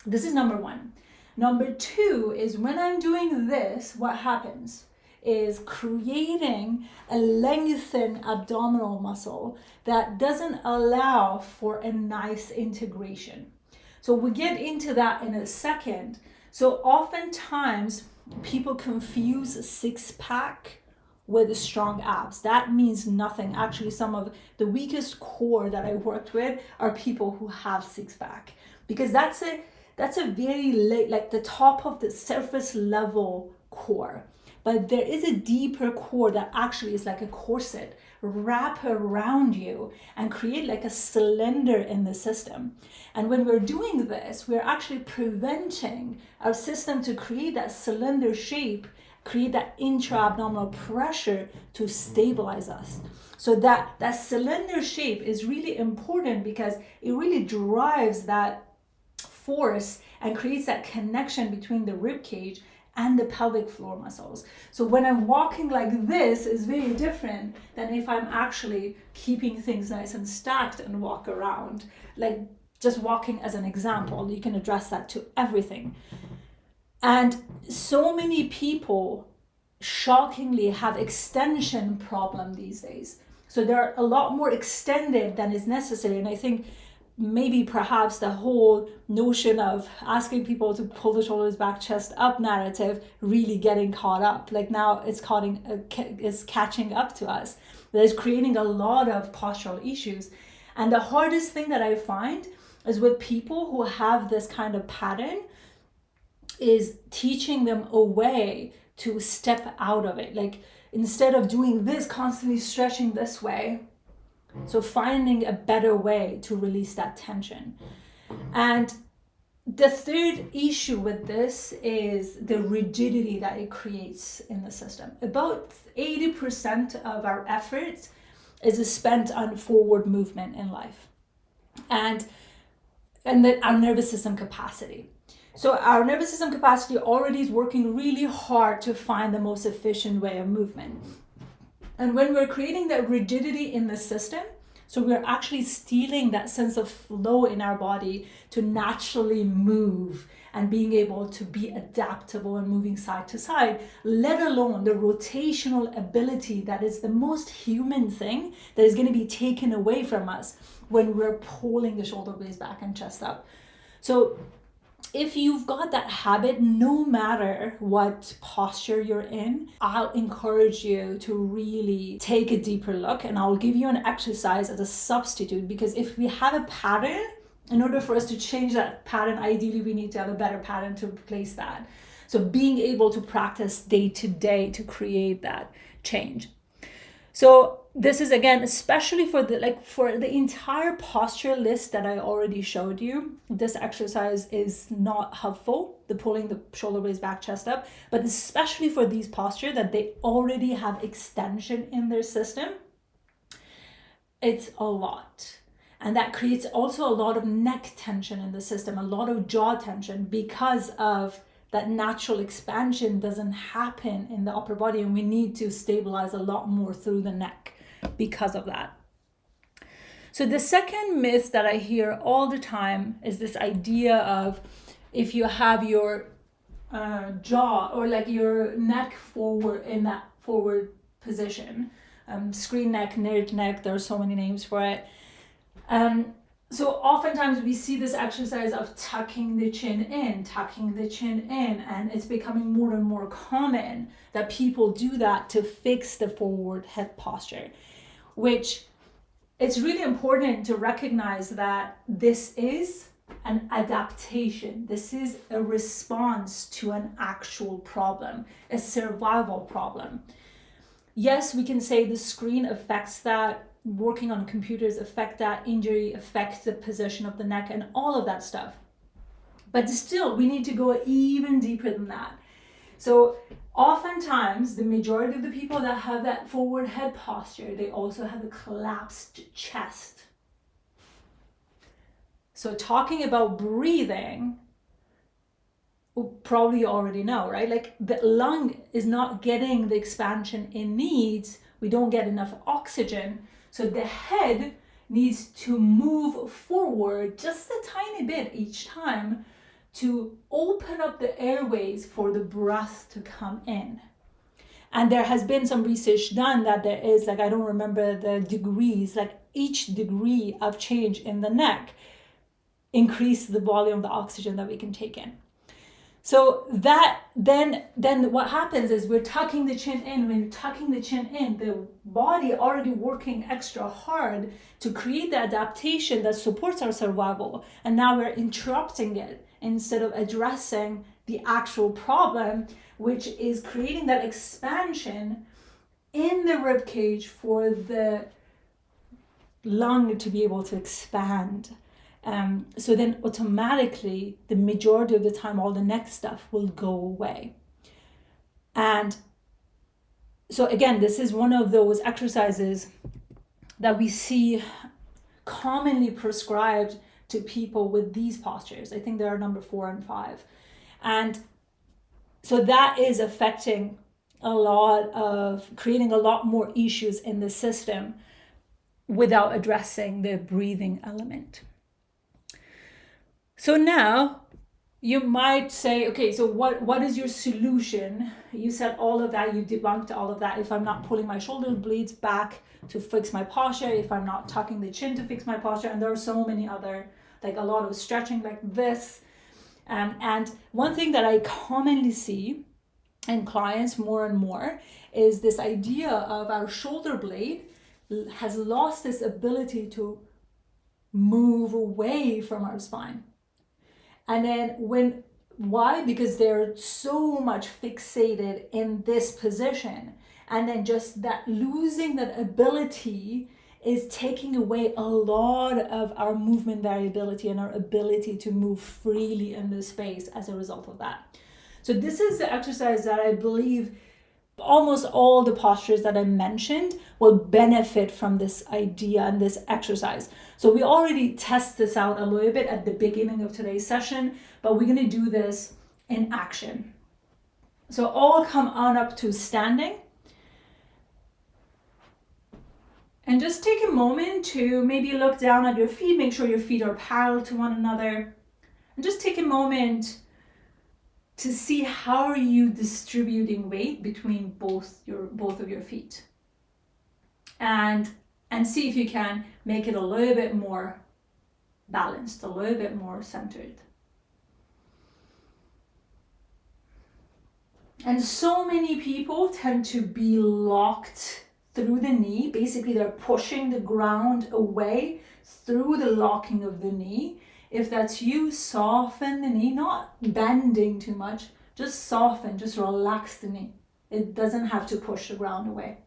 This is number one. Number two is when I'm doing this, what happens is creating a lengthened abdominal muscle that doesn't allow for a nice integration. So we'll get into that in a second. So oftentimes people confuse a six-pack with strong abs. That means nothing. Actually, some of the weakest core that I worked with are people who have six-pack, because that's a very like the top of the surface level core. But there is a deeper core that actually is like a corset wrap around you and create like a cylinder in the system. And when we're doing this, we're actually preventing our system to create that cylinder shape, create that intra-abdominal pressure to stabilize us. So that cylinder shape is really important because it really drives that force and creates that connection between the rib cage and the pelvic floor muscles. So when I'm walking like this is very different than if I'm actually keeping things nice and stacked and walk around. Like just walking as an example, you can address that to everything. And so many people shockingly have extension problem these days. So they're a lot more extended than is necessary. And I think maybe perhaps the whole notion of asking people to pull the shoulders back, chest up narrative really getting caught up. Like now it's catching up to us. That is creating a lot of postural issues. And the hardest thing that I find is with people who have this kind of pattern is teaching them a way to step out of it. Like instead of doing this, constantly stretching this way, so finding a better way to release that tension. And the third issue with this is the rigidity that it creates in the system. About 80% of our efforts is spent on forward movement in life, and then our nervous system capacity. So our nervous system capacity already is working really hard to find the most efficient way of movement. And when we're creating that rigidity in the system, so we're actually stealing that sense of flow in our body to naturally move and being able to be adaptable and moving side to side, let alone the rotational ability that is the most human thing that is going to be taken away from us when we're pulling the shoulder blades back and chest up. So if you've got that habit, no matter what posture you're in, I'll encourage you to really take a deeper look, and I'll give you an exercise as a substitute, because if we have a pattern, in order for us to change that pattern, ideally we need to have a better pattern to replace that. So being able to practice day to day to create that change. So this is, again, especially for the entire posture list that I already showed you, this exercise is not helpful, the pulling the shoulder blades back, chest up, but especially for these postures that they already have extension in their system, it's a lot. And that creates also a lot of neck tension in the system, a lot of jaw tension, because of that natural expansion doesn't happen in the upper body, and we need to stabilize a lot more through the neck because of that. So the second myth that I hear all the time is this idea of, if you have your jaw or like your neck forward in that forward position, screen neck, nerd neck, there are so many names for it. So oftentimes we see this exercise of tucking the chin in, and it's becoming more and more common that people do that to fix the forward head posture, which it's really important to recognize that this is an adaptation. This is a response to an actual problem, a survival problem. Yes, we can say the screen affects that, working on computers affect that, injury affects the position of the neck and all of that stuff. But still, we need to go even deeper than that. So oftentimes, the majority of the people that have that forward head posture, they also have a collapsed chest. So talking about breathing, probably you already know, right? Like the lung is not getting the expansion it needs. We don't get enough oxygen. So the head needs to move forward just a tiny bit each time to open up the airways for the breath to come in. And there has been some research done that there is, like, I don't remember the degrees, like each degree of change in the neck increases the volume of the oxygen that we can take in. So that then what happens is we're tucking the chin in. When you're tucking the chin in, the body already working extra hard to create the adaptation that supports our survival. And now we're interrupting it instead of addressing the actual problem, which is creating that expansion in the rib cage for the lung to be able to expand. So then automatically, the majority of the time, all the neck stuff will go away. And so again, this is one of those exercises that we see commonly prescribed to people with these postures. I think they are number 4 and 5. And so that is affecting creating a lot more issues in the system without addressing the breathing element. So now you might say, okay, so what is your solution? You said all of that, you debunked all of that. If I'm not pulling my shoulder blades back to fix my posture, if I'm not tucking the chin to fix my posture, and there are so many other, like a lot of stretching like this. And one thing that I commonly see in clients more and more is this idea of our shoulder blade has lost this ability to move away from our spine. And then why? Because they're so much fixated in this position. And then just that losing that ability is taking away a lot of our movement variability and our ability to move freely in this space as a result of that. So this is the exercise that I believe almost all the postures that I mentioned will benefit from this idea and this exercise. So we already test this out a little bit at the beginning of today's session, but we're going to do this in action. So all come on up to standing. And just take a moment to maybe look down at your feet, make sure your feet are parallel to one another. And just take a moment to see how are you distributing weight between both of your feet. And see if you can make it a little bit more balanced, a little bit more centered. And so many people tend to be locked through the knee. Basically, they're pushing the ground away through the locking of the knee. If that's you, soften the knee, not bending too much, just soften, just relax the knee. It doesn't have to push the ground away.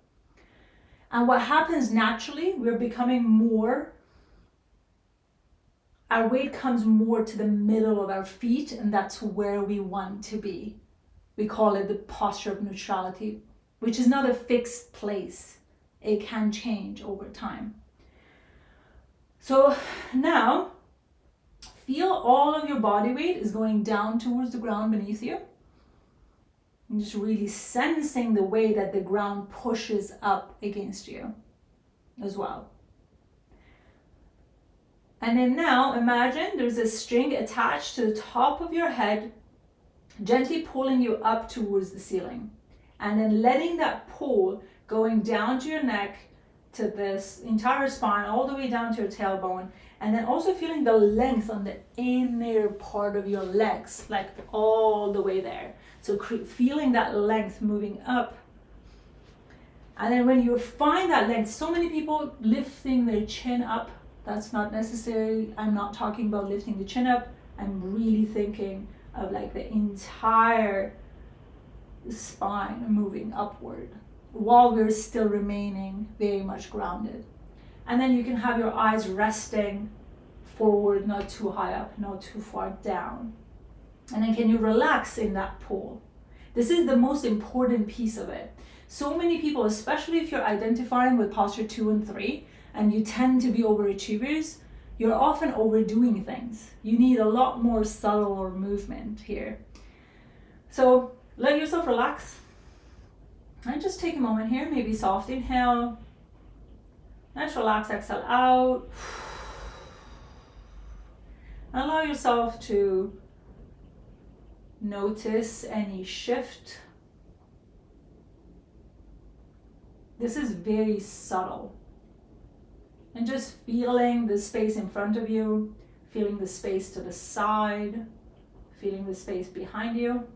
And what happens naturally, we're becoming more, our weight comes more to the middle of our feet, and that's where we want to be. We call it the posture of neutrality, which is not a fixed place. It can change over time. So now, feel all of your body weight is going down towards the ground beneath you. And just really sensing the way that the ground pushes up against you as well. And then now imagine there's a string attached to the top of your head, gently pulling you up towards the ceiling. And then letting that pull going down to your neck, to this entire spine, all the way down to your tailbone. And then also feeling the length on the inner part of your legs, like all the way there. So feeling that length moving up. And then when you find that length, so many people lifting their chin up. That's not necessary. I'm not talking about lifting the chin up. I'm really thinking of like the entire spine moving upward while we're still remaining very much grounded. And then you can have your eyes resting forward, not too high up, not too far down. And then can you relax in that pull? This is the most important piece of it. So many people, especially if you're identifying with posture 2 and 3, and you tend to be overachievers, you're often overdoing things. You need a lot more subtle movement here. So let yourself relax. And just take a moment here, maybe soft inhale. Nice relax, exhale out. Allow yourself to notice any shift. This is very subtle. And just feeling the space in front of you, feeling the space to the side, feeling the space behind you.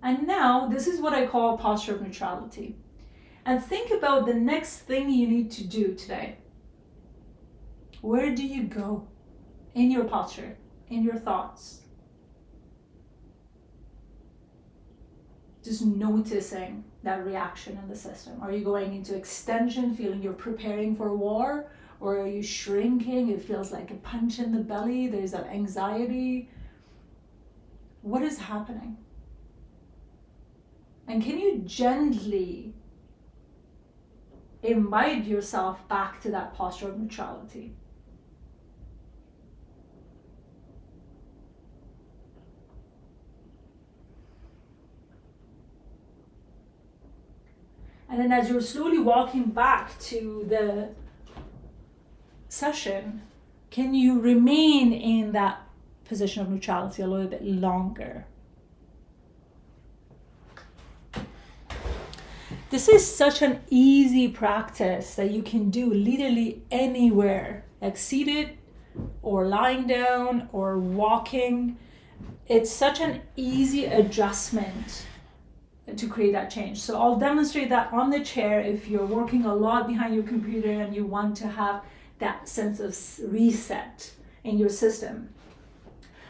And now, this is what I call posture of neutrality. And think about the next thing you need to do today. Where do you go in your posture, in your thoughts? Just noticing that reaction in the system. Are you going into extension, feeling you're preparing for war? Or are you shrinking? It feels like a punch in the belly. There's that anxiety. What is happening? And can you gently invite yourself back to that posture of neutrality? And then as you're slowly walking back to the session, can you remain in that position of neutrality a little bit longer? This is such an easy practice that you can do literally anywhere, like seated or lying down or walking. It's such an easy adjustment to create that change. So I'll demonstrate that on the chair if you're working a lot behind your computer and you want to have that sense of reset in your system.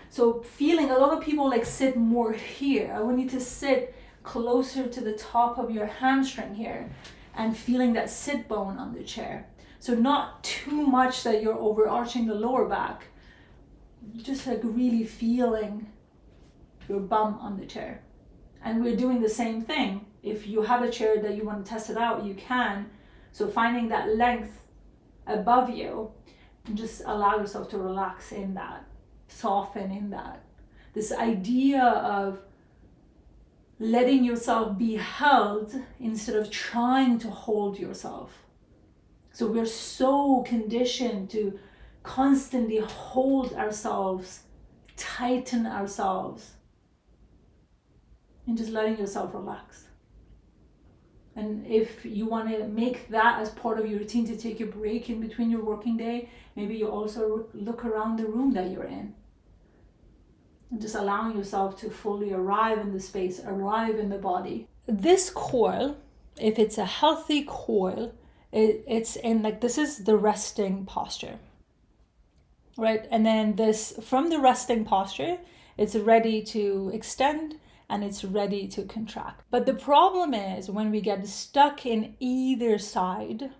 So feeling, a lot of people like sit more here. I want you to sit closer to the top of your hamstring here and feeling that sit bone on the chair. So not too much that you're overarching the lower back, just like really feeling your bum on the chair. And we're doing the same thing. If you have a chair that you want to test it out, you can. So finding that length above you, and just allow yourself to relax in that, soften in that. This idea of letting yourself be held instead of trying to hold yourself. So we're so conditioned to constantly hold ourselves, tighten ourselves, and just letting yourself relax. And if you want to make that as part of your routine to take a break in between your working day, maybe you also look around the room that you're in. And just allowing yourself to fully arrive in the space, arrive in the body. This coil, if it's a healthy coil, it's in like, this is the resting posture, right? And then this, from the resting posture, it's ready to extend and it's ready to contract. But the problem is when we get stuck in either side,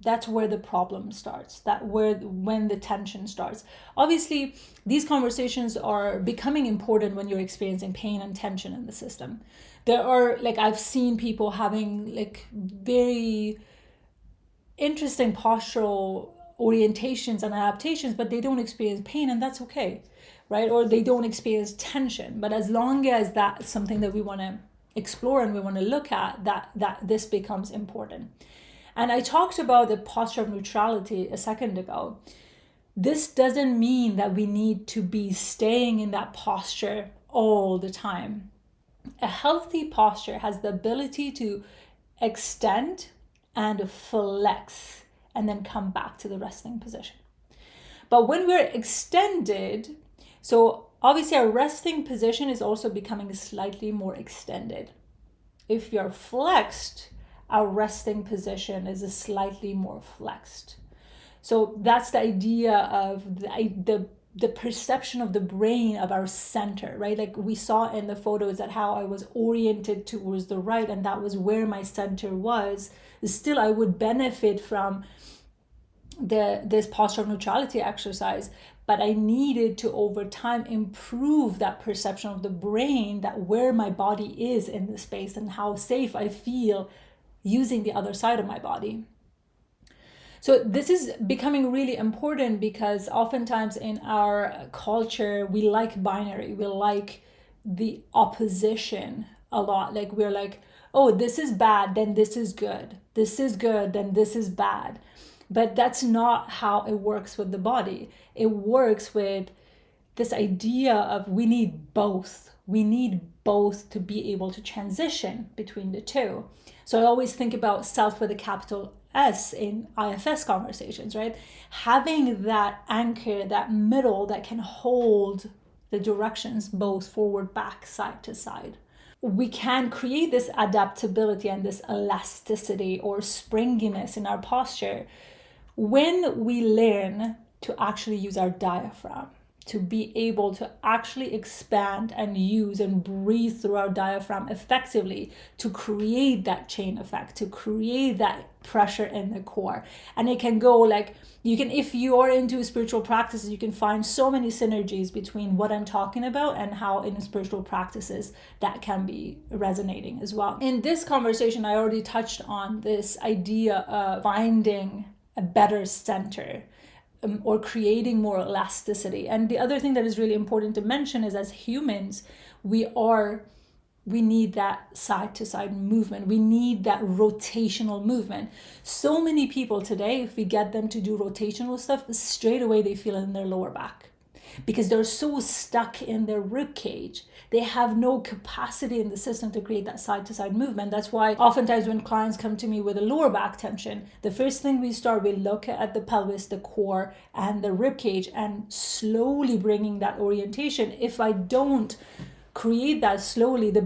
that's where the problem starts, when the tension starts. Obviously, these conversations are becoming important when you're experiencing pain and tension in the system. There are, like, I've seen people having like very interesting postural orientations and adaptations, but they don't experience pain, and that's okay, right? Or they don't experience tension. But as long as that's something that we want to explore and we want to look at, that this becomes important. And I talked about the posture of neutrality a second ago. This doesn't mean that we need to be staying in that posture all the time. A healthy posture has the ability to extend and flex and then come back to the resting position. But when we're extended, so obviously our resting position is also becoming slightly more extended. If you're flexed, our resting position is a slightly more flexed. So that's the idea of the perception of the brain of our center, right? Like we saw in the photos that how I was oriented towards the right, and that was where my center was. Still, I would benefit from this posture of neutrality exercise, but I needed to over time improve that perception of the brain, that where my body is in the space and how safe I feel using the other side of my body. So this is becoming really important because oftentimes in our culture, we like binary, we like the opposition a lot. Like we're like, oh, this is bad, then this is good. This is good, then this is bad. But that's not how it works with the body. It works with this idea of we need both. We need both to be able to transition between the two. So I always think about self with a capital S in IFS conversations, right? Having that anchor, that middle that can hold the directions both forward, back, side to side. We can create this adaptability and this elasticity or springiness in our posture when we learn to actually use our diaphragm, to be able to actually expand and use and breathe through our diaphragm effectively to create that chain effect, to create that pressure in the core. And it can go like, you can, if you are into spiritual practices, you can find so many synergies between what I'm talking about and how in spiritual practices that can be resonating as well. In this conversation, I already touched on this idea of finding a better center, or creating more elasticity. And the other thing that is really important to mention is as humans, we need that side to side movement. We need that rotational movement. So many people today, if we get them to do rotational stuff, straight away they feel it in their lower back because they're so stuck in their rib cage. They have no capacity in the system to create that side to side movement. That's why oftentimes when clients come to me with a lower back tension, the first thing we look at the pelvis, the core, and the rib cage, and slowly bringing that orientation. If I don't create that slowly, the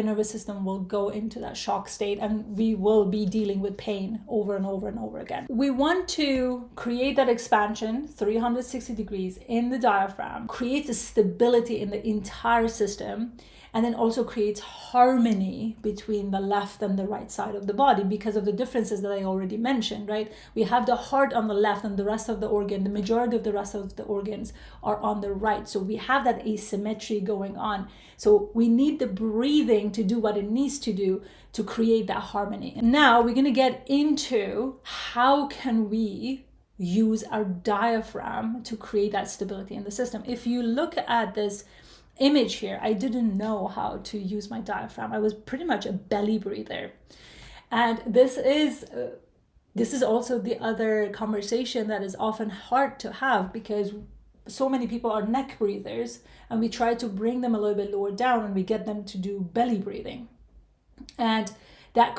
nervous system will go into that shock state and we will be dealing with pain over and over and over again. We want to create that expansion 360 degrees in the diaphragm, create a stability in the entire system, and then also creates harmony between the left and the right side of the body because of the differences that I already mentioned, right? We have the heart on the left and the rest of the organ, the majority of the rest of the organs are on the right. So we have that asymmetry going on. So we need the breathing to do what it needs to do to create that harmony. And now we're going to get into how can we use our diaphragm to create that stability in the system. If you look at this image here, I didn't know how to use my diaphragm. I was pretty much a belly breather. And this is also the other conversation that is often hard to have, because so many people are neck breathers and we try to bring them a little bit lower down and we get them to do belly breathing. And that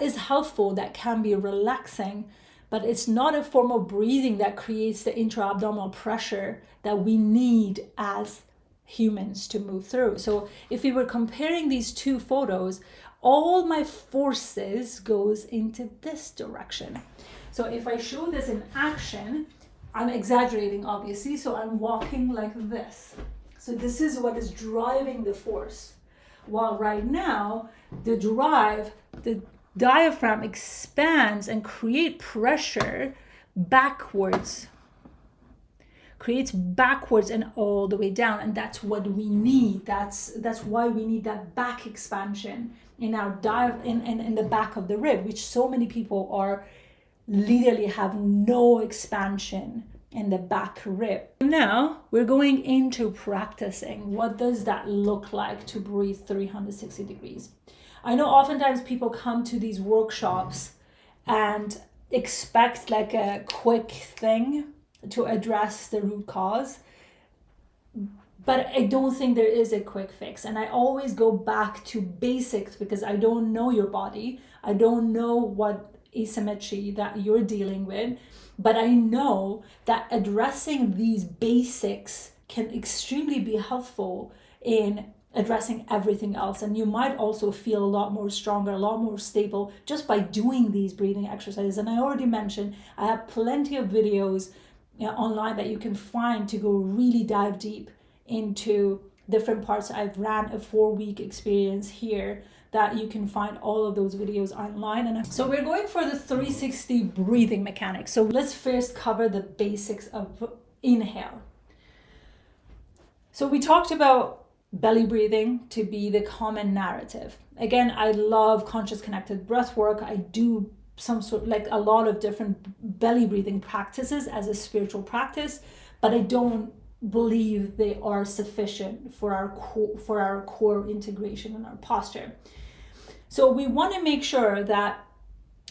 is helpful, that can be relaxing, but it's not a form of breathing that creates the intra-abdominal pressure that we need as humans to move through. So if we were comparing these two photos, all my forces goes into this direction. So if I show this in action, I'm exaggerating obviously, so I'm walking like this. So this is what is driving the force. While right now, the diaphragm expands and creates pressure backwards, and all the way down, and that's what we need. That's why we need that back expansion in our in the back of the rib, which so many people are literally have no expansion in the back rib. Now we're going into practicing what does that look like to breathe 360 degrees. I know oftentimes people come to these workshops and expect like a quick thing to address the root cause, but I don't think there is a quick fix. And I always go back to basics because I don't know your body. I don't know what asymmetry that you're dealing with, but I know that addressing these basics can extremely be helpful in addressing everything else. And you might also feel a lot more stronger, a lot more stable just by doing these breathing exercises. And I already mentioned, I have plenty of videos online that you can find to go really dive deep into different parts. I've ran a 4-week experience here that you can find all of those videos online. And so we're going for the 360 breathing mechanics. So let's first cover the basics of inhale. So we talked about belly breathing to be the common narrative. Again, I love conscious connected breath work. I do some sort, like a lot of different belly breathing practices as a spiritual practice, but I don't believe they are sufficient for our core integration and our posture. So we want to make sure that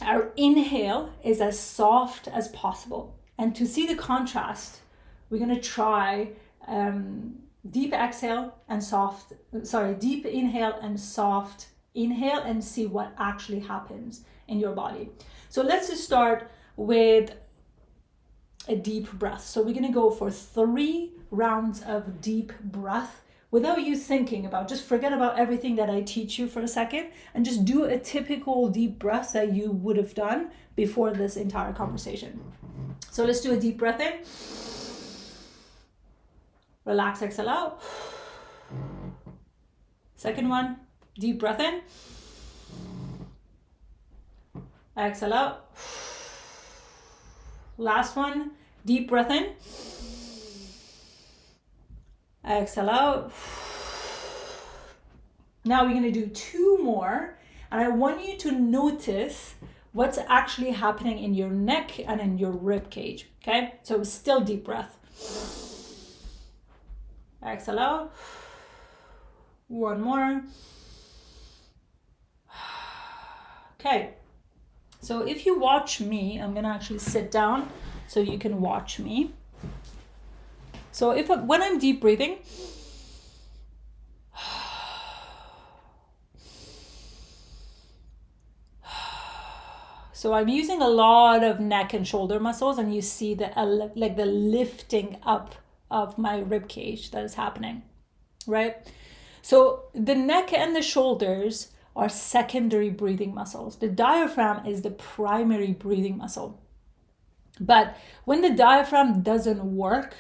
our inhale is as soft as possible. And to see the contrast, we're going to try deep inhale and soft inhale and see what actually happens in your body. So let's just start with a deep breath. So we're going to go for 3 rounds of deep breath without you thinking about, just forget about everything that I teach you for a second and just do a typical deep breath that you would have done before this entire conversation. So let's do a deep breath in. Relax, exhale out. Second one, deep breath in. Exhale out. Last one, deep breath in. Exhale out. Now we're going to do 2 more, and I want you to notice what's actually happening in your neck and in your rib cage. Okay, so still deep breath. Exhale out. 1 more. Okay, so if you watch me, I'm going to actually sit down so you can watch me. So when I'm deep breathing, so I'm using a lot of neck and shoulder muscles, and you see the lifting up of my rib cage that is happening, right? So the neck and the shoulders are secondary breathing muscles. The diaphragm is the primary breathing muscle. But when the diaphragm doesn't work,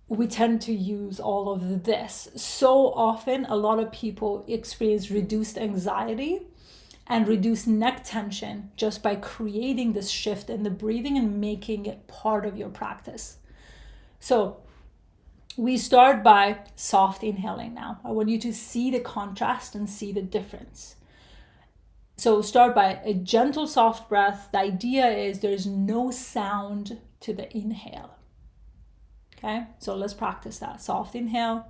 we tend to use all of this. So often, a lot of people experience reduced anxiety and reduced neck tension just by creating this shift in the breathing and making it part of your practice. So we start by soft inhaling now. I want you to see the contrast and see the difference. So start by a gentle, soft breath. The idea is there's no sound to the inhale. Okay, so let's practice that. Soft inhale.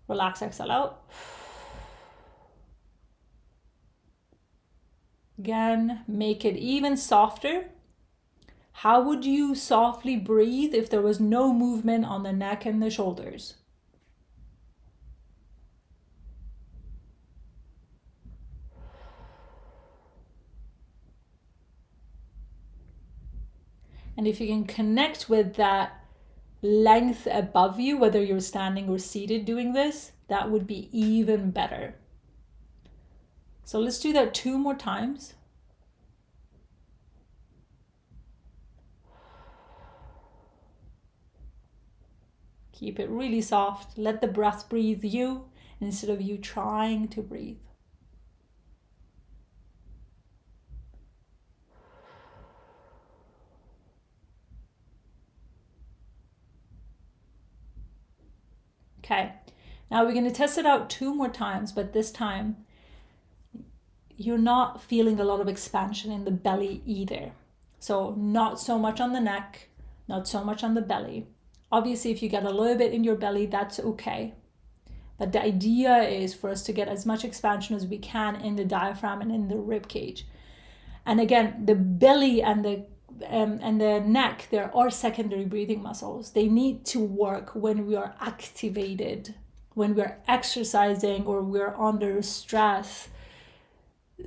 Relax, exhale out. Again, make it even softer. How would you softly breathe if there was no movement on the neck and the shoulders? And if you can connect with that length above you, whether you're standing or seated doing this, that would be even better. So let's do that 2 more times. Keep it really soft. Let the breath breathe you instead of you trying to breathe. Okay, now we're going to test it out 2 more times, but this time you're not feeling a lot of expansion in the belly either. So not so much on the neck, not so much on the belly. Obviously, if you get a little bit in your belly, that's okay. But the idea is for us to get as much expansion as we can in the diaphragm and in the rib cage. And again, the belly and the neck, there are secondary breathing muscles. They need to work when we are activated, when we're exercising or we're under stress.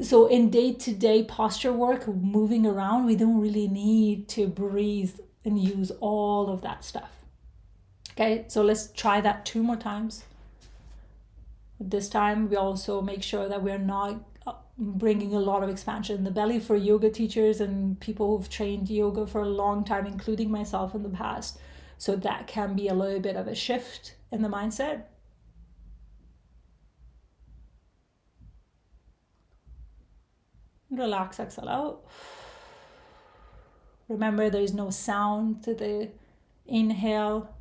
So in day-to-day posture work, moving around, we don't really need to breathe and use all of that stuff. Okay, so let's try that 2 more times. This time we also make sure that we're not bringing a lot of expansion in the belly. For yoga teachers and people who've trained yoga for a long time, including myself in the past. So that can be a little bit of a shift in the mindset. Relax, exhale out. Remember, there is no sound to the inhale.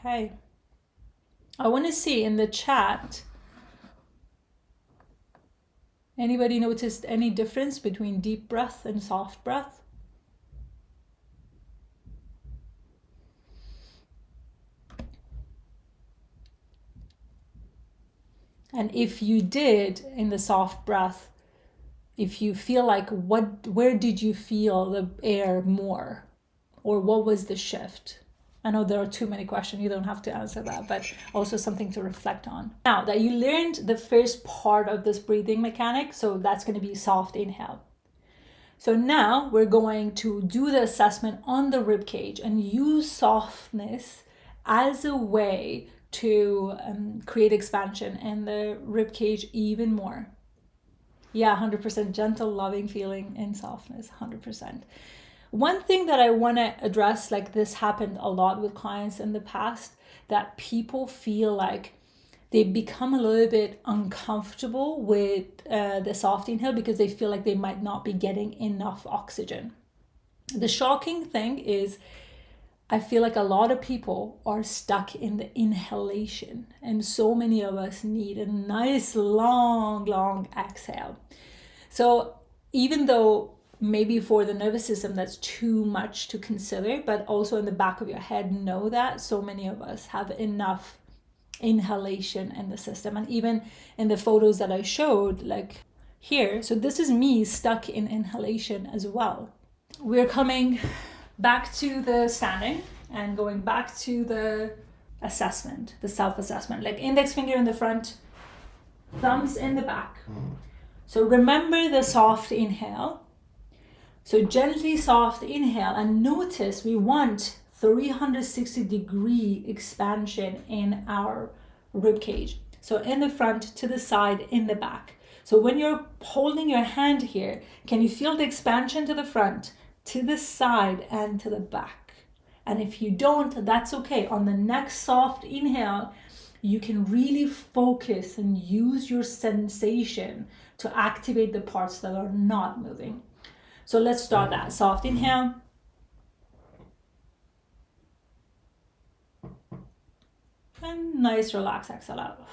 Okay. I want to see in the chat, anybody noticed any difference between deep breath and soft breath? And if you did in the soft breath, if you feel like where did you feel the air more? Or what was the shift? I know there are too many questions, you don't have to answer that, but also something to reflect on. Now that you learned the first part of this breathing mechanic, so that's going to be soft inhale. So now we're going to do the assessment on the rib cage and use softness as a way to create expansion in the rib cage even more. Yeah, 100% gentle, loving feeling in softness, 100%. One thing that I want to address, like this happened a lot with clients in the past, that people feel like they become a little bit uncomfortable with the soft inhale because they feel like they might not be getting enough oxygen. The shocking thing is I feel like a lot of people are stuck in the inhalation, and so many of us need a nice long exhale. So even though maybe for the nervous system that's too much to consider, but also in the back of your head know that so many of us have enough inhalation in the system. And even in the photos that I showed, like here, so this is me stuck in inhalation as well. We're coming back to the standing and going back to the assessment, the self-assessment, like index finger in the front, thumbs in the back. So remember the soft inhale. So gently soft inhale, and notice we want 360-degree expansion in our rib cage. So in the front, to the side, in the back. So when you're holding your hand here, can you feel the expansion to the front, to the side, and to the back? And if you don't, that's okay. On the next soft inhale, you can really focus and use your sensation to activate the parts that are not moving. So let's start that. Soft inhale. And nice relax exhale out.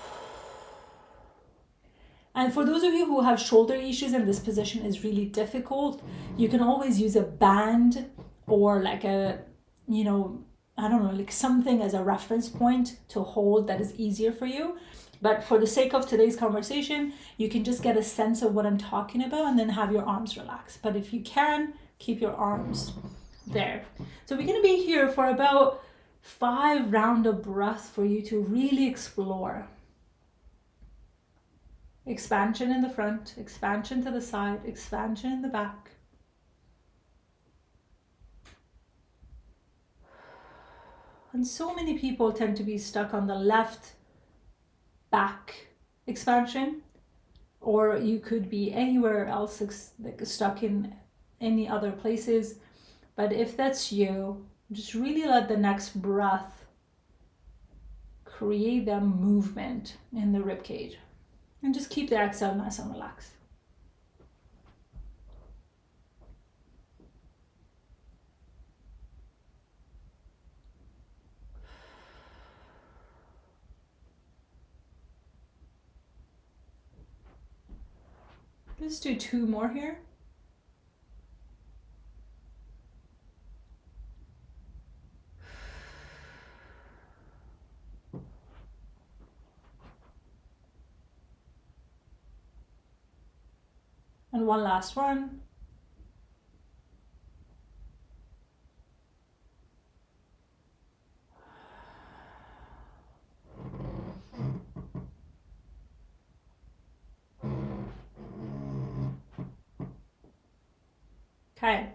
And for those of you who have shoulder issues and this position is really difficult, you can always use a band or like a, you know, I don't know, like something as a reference point to hold that is easier for you. But for the sake of today's conversation, you can just get a sense of what I'm talking about and then have your arms relaxed. But if you can, keep your arms there. So we're going to be here for about 5 rounds of breath for you to really explore. Expansion in the front, expansion to the side, expansion in the back. And so many people tend to be stuck on the left back expansion, or you could be anywhere else, like stuck in any other places. But if that's you, just really let the next breath create that movement in the ribcage. And just keep the exhale nice and relaxed. Let's do 2 more here. And one last one. Okay,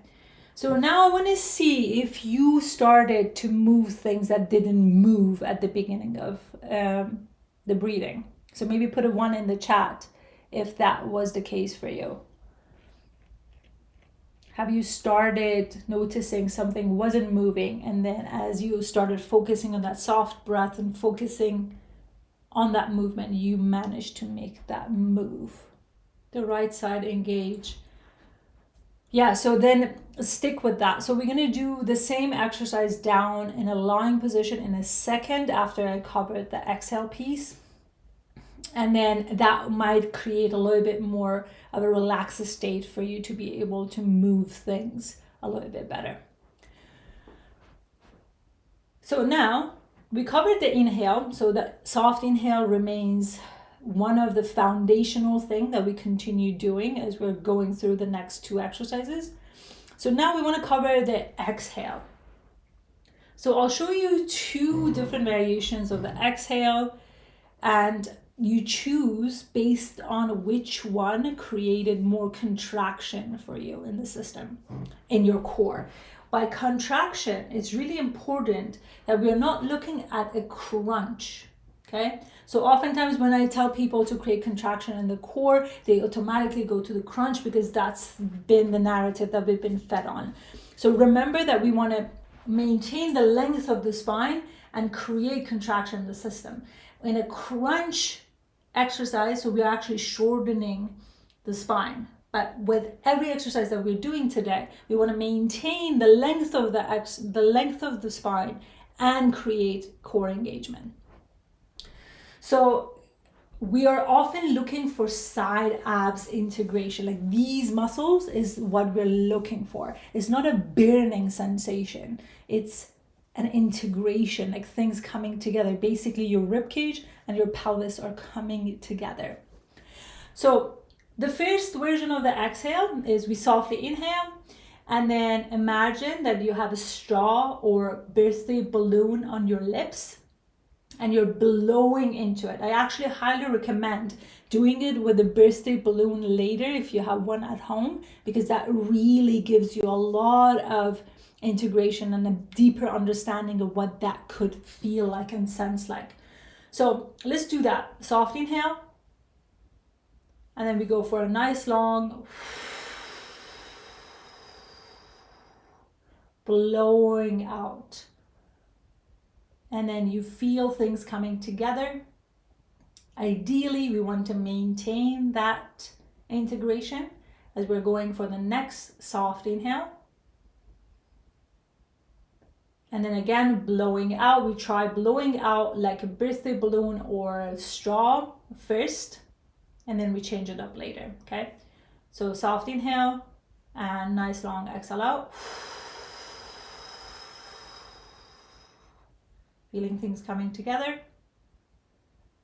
so now I want to see if you started to move things that didn't move at the beginning of the breathing. So maybe put a 1 in the chat if that was the case for you. Have you started noticing something wasn't moving, and then as you started focusing on that soft breath and focusing on that movement, you managed to make that move? The right side engage. Yeah, so then stick with that. So we're going to do the same exercise down in a lying position in a second after I covered the exhale piece. And then that might create a little bit more of a relaxed state for you to be able to move things a little bit better. So now we covered the inhale. So the soft inhale remains one of the foundational things that we continue doing as we're going through the next 2 exercises. So now we want to cover the exhale. So I'll show you 2 different variations of the exhale, and you choose based on which one created more contraction for you in the system, in your core. By contraction, it's really important that we're not looking at a crunch. Okay, so oftentimes when I tell people to create contraction in the core, they automatically go to the crunch because that's been the narrative that we've been fed on. So remember that we want to maintain the length of the spine and create contraction in the system. In a crunch exercise, so we're actually shortening the spine. But with every exercise that we're doing today, we want to maintain the length of the spine and create core engagement. So we are often looking for side abs integration. Like these muscles is what we're looking for. It's not a burning sensation. It's an integration, like things coming together. Basically your ribcage and your pelvis are coming together. So the first version of the exhale is we softly inhale, and then imagine that you have a straw or birthday balloon on your lips and you're blowing into it. I actually highly recommend doing it with a birthday balloon later if you have one at home, because that really gives you a lot of integration and a deeper understanding of what that could feel like and sense like. So let's do that. Soft inhale. And then we go for a nice long blowing out. And then you feel things coming together. Ideally, we want to maintain that integration as we're going for the next soft inhale. And then again, blowing out. We try blowing out like a birthday balloon or a straw first, and then we change it up later, okay? So soft inhale and nice long exhale out. Feeling things coming together.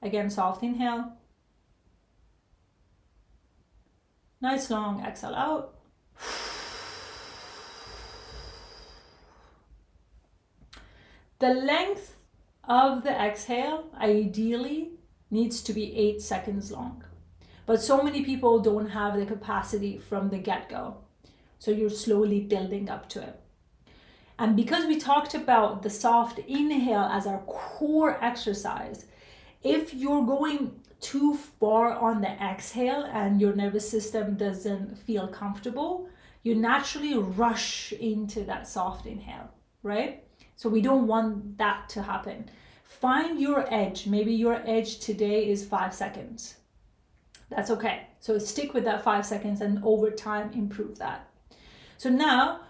Again, soft inhale. Nice long exhale out. The length of the exhale ideally needs to be 8 seconds long. But so many people don't have the capacity from the get-go. So you're slowly building up to it. And because we talked about the soft inhale as our core exercise, if you're going too far on the exhale and your nervous system doesn't feel comfortable, you naturally rush into that soft inhale, right? So we don't want that to happen. Find your edge. Maybe your edge today is 5 seconds. That's okay. So stick with that 5 seconds and over time improve that. So now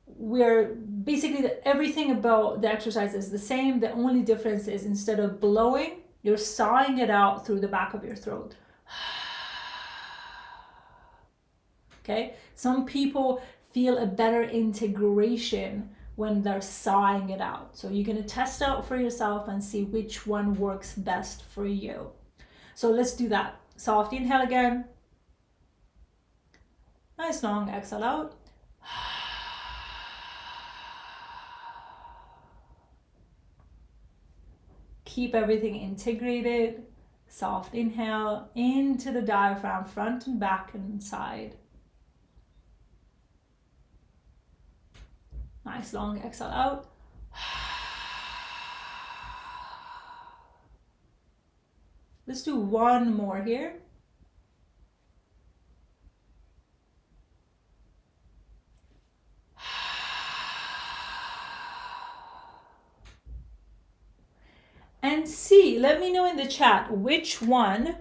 we're basically everything about the exercise is the same. The only difference is instead of blowing, you're sighing it out through the back of your throat. Okay? Some people feel a better integration when they're sighing it out. So you're going to test out for yourself and see which one works best for you. So let's do that. Soft inhale again. Nice long exhale out. Keep everything integrated. Soft inhale into the diaphragm, front and back and side. Nice long exhale out. Let's do one more here. And see, let me know in the chat which one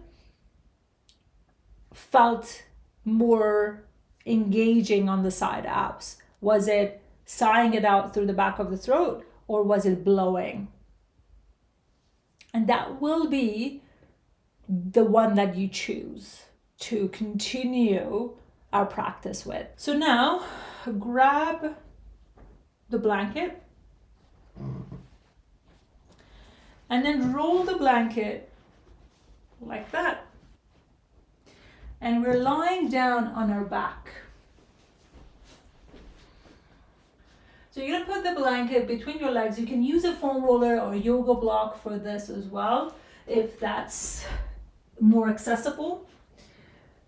felt more engaging on the side abs. Was it sighing it out through the back of the throat, or was it blowing? And that will be the one that you choose to continue our practice with. So now grab the blanket and then roll the blanket like that. And we're lying down on our back. So you're gonna put the blanket between your legs. You can use a foam roller or a yoga block for this as well, if that's more accessible.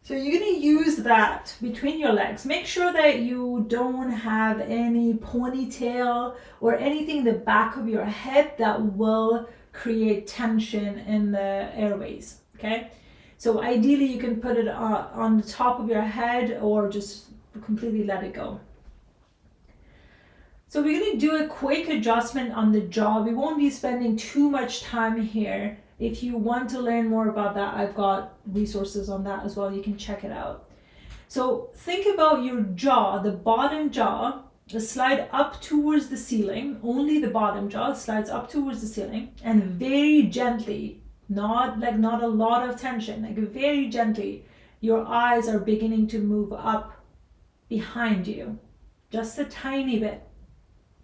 So you're gonna use that between your legs. Make sure that you don't have any ponytail or anything in the back of your head that will create tension in the airways, okay? So ideally you can put it on the top of your head or just completely let it go. So we're going to do a quick adjustment on the jaw. We won't be spending too much time here. If you want to learn more about that, I've got resources on that as well. You can check it out. So think about your jaw, the bottom jaw, slide up towards the ceiling. Only the bottom jaw slides up towards the ceiling, and very gently, not a lot of tension, like very gently, your eyes are beginning to move up behind you, just a tiny bit.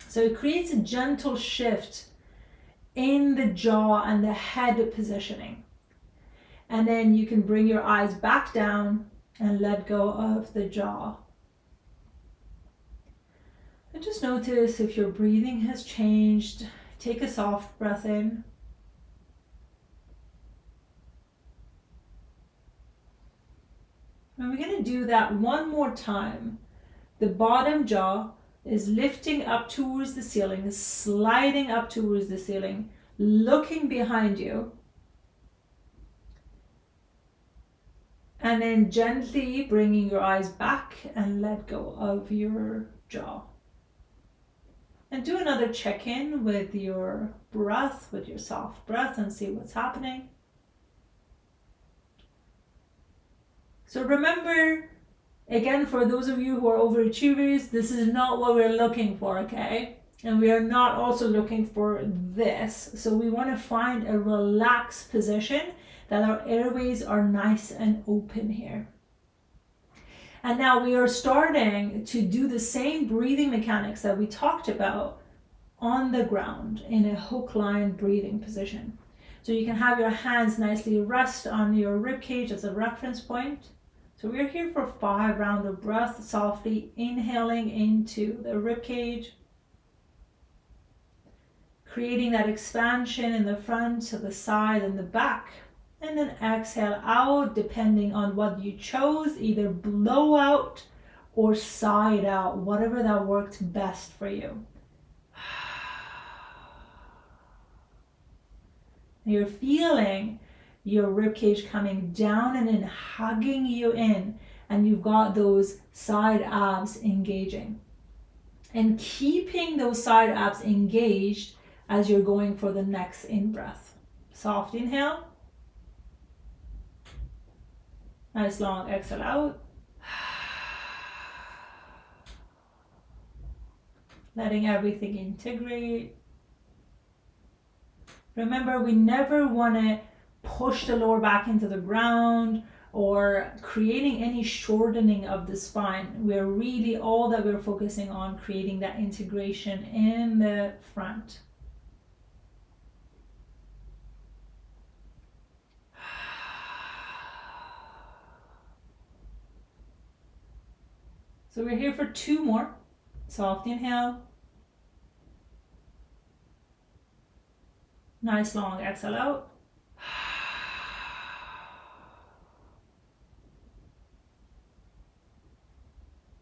So it creates a gentle shift in the jaw and the head positioning. And then you can bring your eyes back down and let go of the jaw. And just notice if your breathing has changed. Take a soft breath in. And we're going to do that one more time. The bottom jaw is lifting up towards the ceiling, is sliding up towards the ceiling, looking behind you. And then gently bringing your eyes back and let go of your jaw. And do another check-in with your breath, with your soft breath, and see what's happening. So remember, again, for those of you who are overachievers, this is not what we're looking for, okay? And we are not also looking for this. So we want to find a relaxed position that our airways are nice and open here. And now we are starting to do the same breathing mechanics that we talked about on the ground in a hook-line breathing position. So you can have your hands nicely rest on your ribcage as a reference point. So we're here for 5 rounds of breath, softly inhaling into the ribcage, creating that expansion in the front, to the side, and the back. And then exhale out, depending on what you chose, either blow out or side out, whatever that worked best for you. You're feeling your ribcage coming down and then hugging you in, and you've got those side abs engaging. And keeping those side abs engaged as you're going for the next in-breath. Soft inhale. Nice long exhale out. Letting everything integrate. Remember, we never want to push the lower back into the ground or creating any shortening of the spine. We're really, all that we're focusing on, creating that integration in the front. So we're here for 2 more. Soft inhale. Nice long exhale out.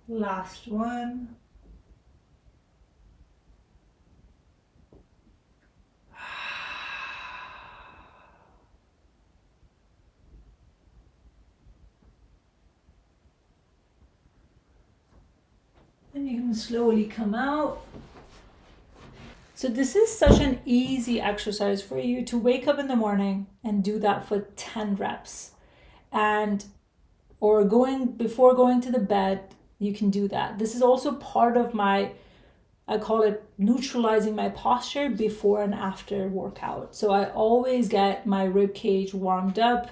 Last one. And you can slowly come out. So this is such an easy exercise for you to wake up in the morning and do that for 10 reps. And or before going to the bed, you can do that. This is also part of my, I call it neutralizing my posture before and after workout. So I always get my rib cage warmed up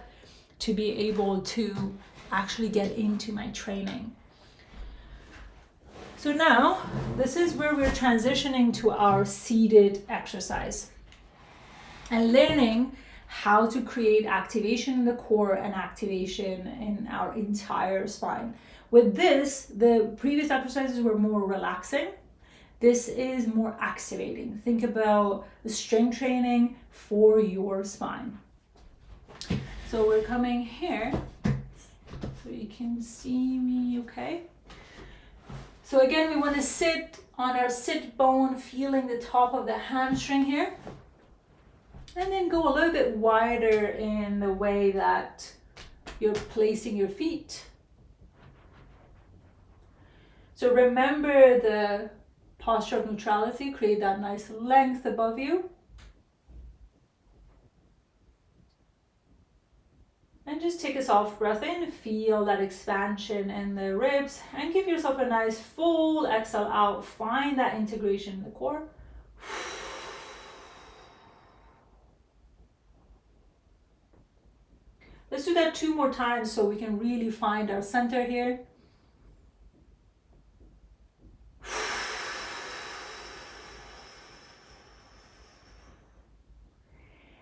to be able to actually get into my training. So now, this is where we're transitioning to our seated exercise and learning how to create activation in the core and activation in our entire spine. With this, the previous exercises were more relaxing. This is more activating. Think about the strength training for your spine. So we're coming here, so you can see me okay. So again, we want to sit on our sit bone, feeling the top of the hamstring here. And then go a little bit wider in the way that you're placing your feet. So remember the posture of neutrality, create that nice length above you. And just take a soft breath in, feel that expansion in the ribs, and give yourself a nice full exhale out. Find that integration in the core. Let's do that 2 more times so we can really find our center here.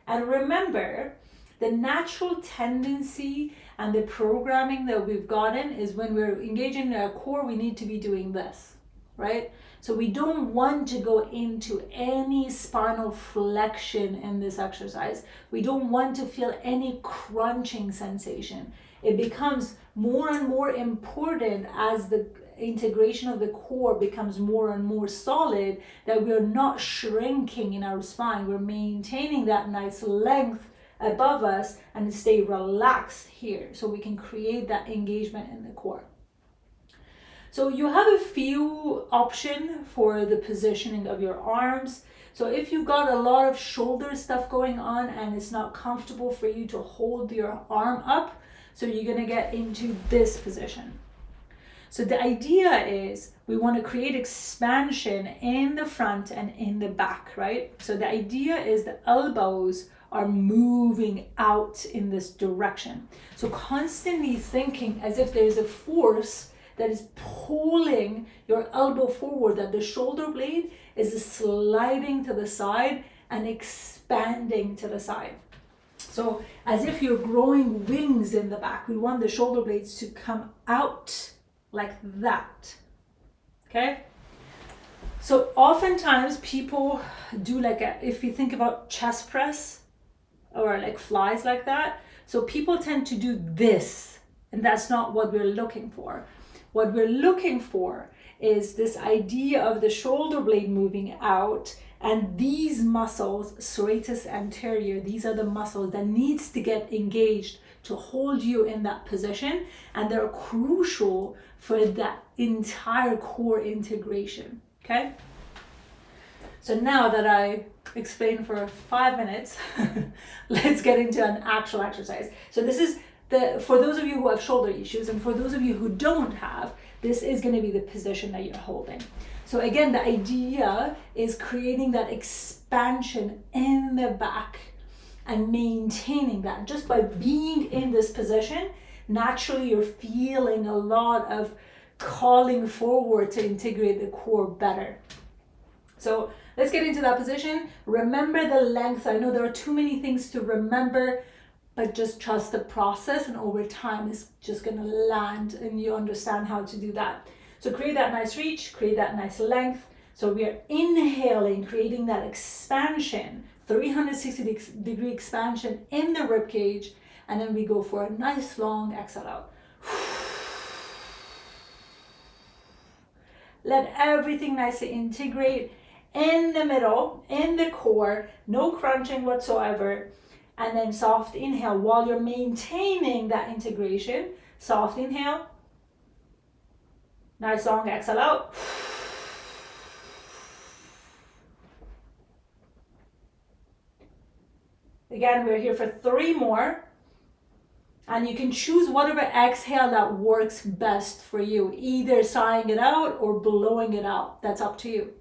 And remember, the natural tendency and the programming that we've gotten is when we're engaging in our core, we need to be doing this, right? So we don't want to go into any spinal flexion in this exercise. We don't want to feel any crunching sensation. It becomes more and more important as the integration of the core becomes more and more solid, that we're not shrinking in our spine. We're maintaining that nice length above us and stay relaxed here so we can create that engagement in the core. So you have a few options for the positioning of your arms. So if you've got a lot of shoulder stuff going on and it's not comfortable for you to hold your arm up, so you're gonna get into this position. So the idea is we want to create expansion in the front and in the back, right? So the idea is the elbows are moving out in this direction. So constantly thinking as if there's a force that is pulling your elbow forward, that the shoulder blade is sliding to the side and expanding to the side. So as if you're growing wings in the back, we want the shoulder blades to come out like that, okay? So oftentimes people do if you think about chest press or like flies like that, so people tend to do this, and that's not what we're looking for. What we're looking for is this idea of the shoulder blade moving out, and these muscles, serratus anterior, these are the muscles that needs to get engaged to hold you in that position, and they're crucial for that entire core integration, okay? So now that I explained for 5 minutes, let's get into an actual exercise. So this is for those of you who have shoulder issues, and for those of you who don't have, this is gonna be the position that you're holding. So again, the idea is creating that expansion in the back and maintaining that. Just by being in this position, naturally you're feeling a lot of calling forward to integrate the core better. So let's get into that position. Remember the length. I know there are too many things to remember, but just trust the process, and over time it's just gonna land and you understand how to do that. So create that nice reach, create that nice length. So we are inhaling, creating that expansion, 360-degree expansion in the ribcage, and then we go for a nice long exhale out. Let everything nicely integrate in the middle, in the core, no crunching whatsoever. And then soft inhale while you're maintaining that integration. Soft inhale. Nice long exhale out. Again, we're here for 3 more. And you can choose whatever exhale that works best for you. Either sighing it out or blowing it out. That's up to you.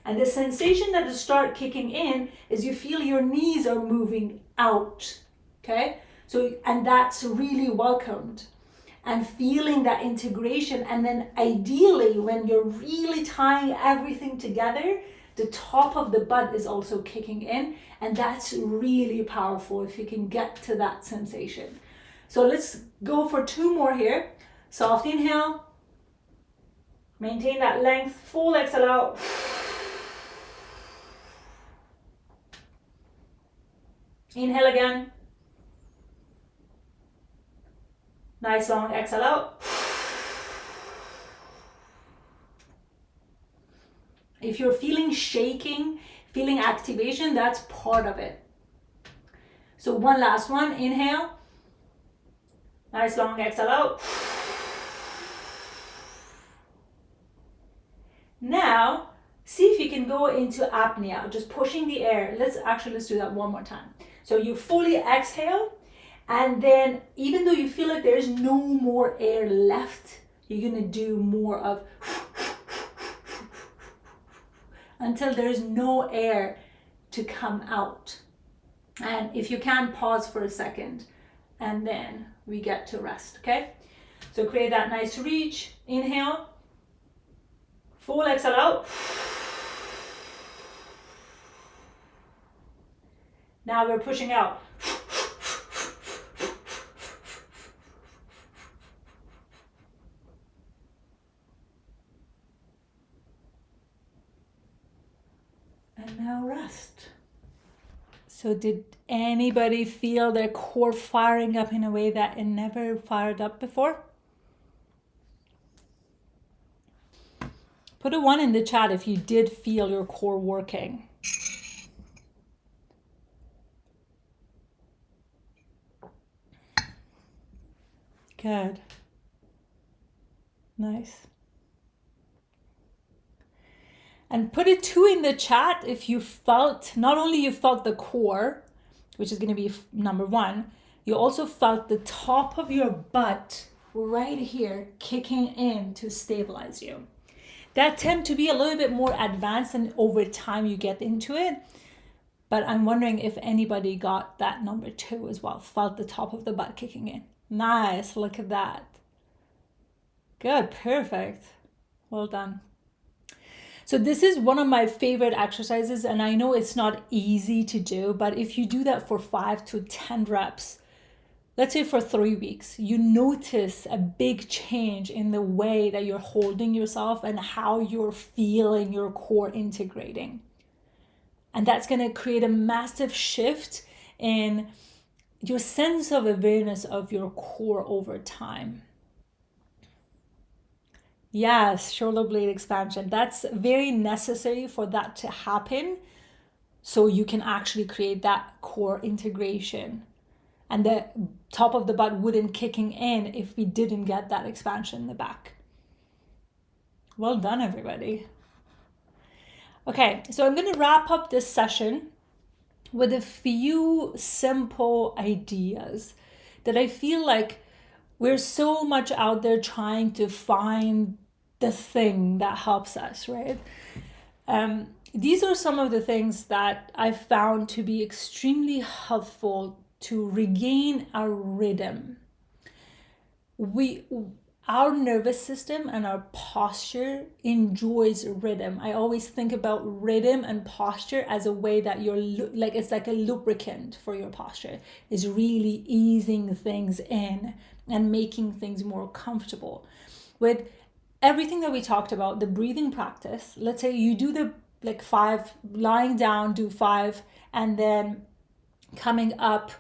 And the sensation that will start kicking in is you feel your knees are moving out, okay? So, and that's really welcomed. And feeling that integration, and then ideally when you're really tying everything together, the top of the butt is also kicking in, and that's really powerful if you can get to that sensation. So let's go for 2 more here. Soft inhale, maintain that length, full exhale out. Inhale again. Nice long exhale out. If you're feeling shaking, feeling activation, that's part of it. So one last one, inhale. Nice long exhale out. Now, see if you can go into apnea, just pushing the air. Let's do that one more time. So you fully exhale, and then even though you feel like there's no more air left, you're gonna do more of until there's no air to come out. And if you can, pause for a second, and then we get to rest, okay? So create that nice reach, inhale, full exhale out. Now we're pushing out. And now rest. So did anybody feel their core firing up in a way that it never fired up before? Put a 1 in the chat if you did feel your core working. Good. Nice. And put a 2 in the chat if you felt, not only you felt the core, which is going to be number 1, you also felt the top of your butt right here kicking in to stabilize you. That tend to be a little bit more advanced and over time you get into it. But I'm wondering if anybody got that number 2 as well, felt the top of the butt kicking in. Nice, look at that. Good, perfect. Well done. So this is one of my favorite exercises, and I know it's not easy to do, but if you do that for 5 to 10 reps, let's say for 3 weeks, you notice a big change in the way that you're holding yourself and how you're feeling your core integrating. And that's going to create a massive shift in your sense of awareness of your core over time. Yes, shoulder blade expansion. That's very necessary for that to happen so you can actually create that core integration. And the top of the butt wouldn't kicking in if we didn't get that expansion in the back. Well done, everybody. Okay, so I'm going to wrap up this session with a few simple ideas that I feel like we're so much out there trying to find the thing that helps us, right? These are some of the things that I found to be extremely helpful to regain our rhythm. Our nervous system and our posture enjoys rhythm. I always think about rhythm and posture as a way that you're like, it's like a lubricant for your posture. It's really easing things in and making things more comfortable. With everything that we talked about, the breathing practice, let's say you do the 5, lying down, do 5, and then coming up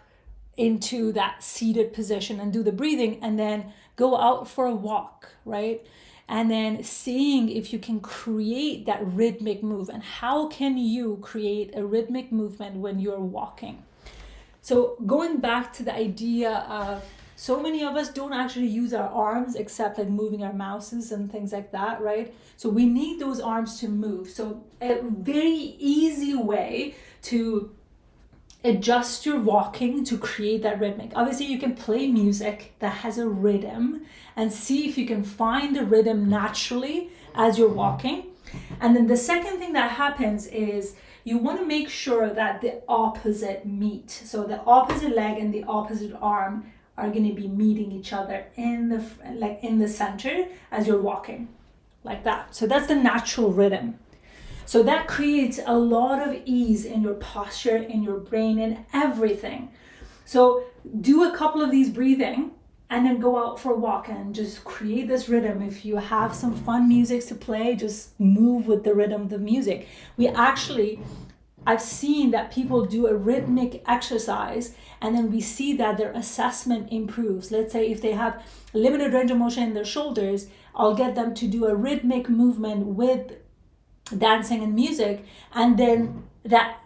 into that seated position and do the breathing, and then go out for a walk, right? And then seeing if you can create that rhythmic movement. How can you create a rhythmic movement when you're walking? So going back to the idea of, so many of us don't actually use our arms except like moving our mouses and things like that, right? So we need those arms to move. So a very easy way to adjust your walking to create that rhythmic. Obviously, you can play music that has a rhythm and see if you can find the rhythm naturally as you're walking. And then the second thing that happens is you want to make sure that the opposite meet. So the opposite leg and the opposite arm are going to be meeting each other in the center as you're walking, like that. So that's the natural rhythm. So that creates a lot of ease in your posture, in your brain, and everything. So do a couple of these breathing and then go out for a walk and just create this rhythm. If you have some fun music to play, just move with the rhythm of the music. I've seen that people do a rhythmic exercise and then we see that their assessment improves. Let's say if they have limited range of motion in their shoulders, I'll get them to do a rhythmic movement with dancing and music, and then that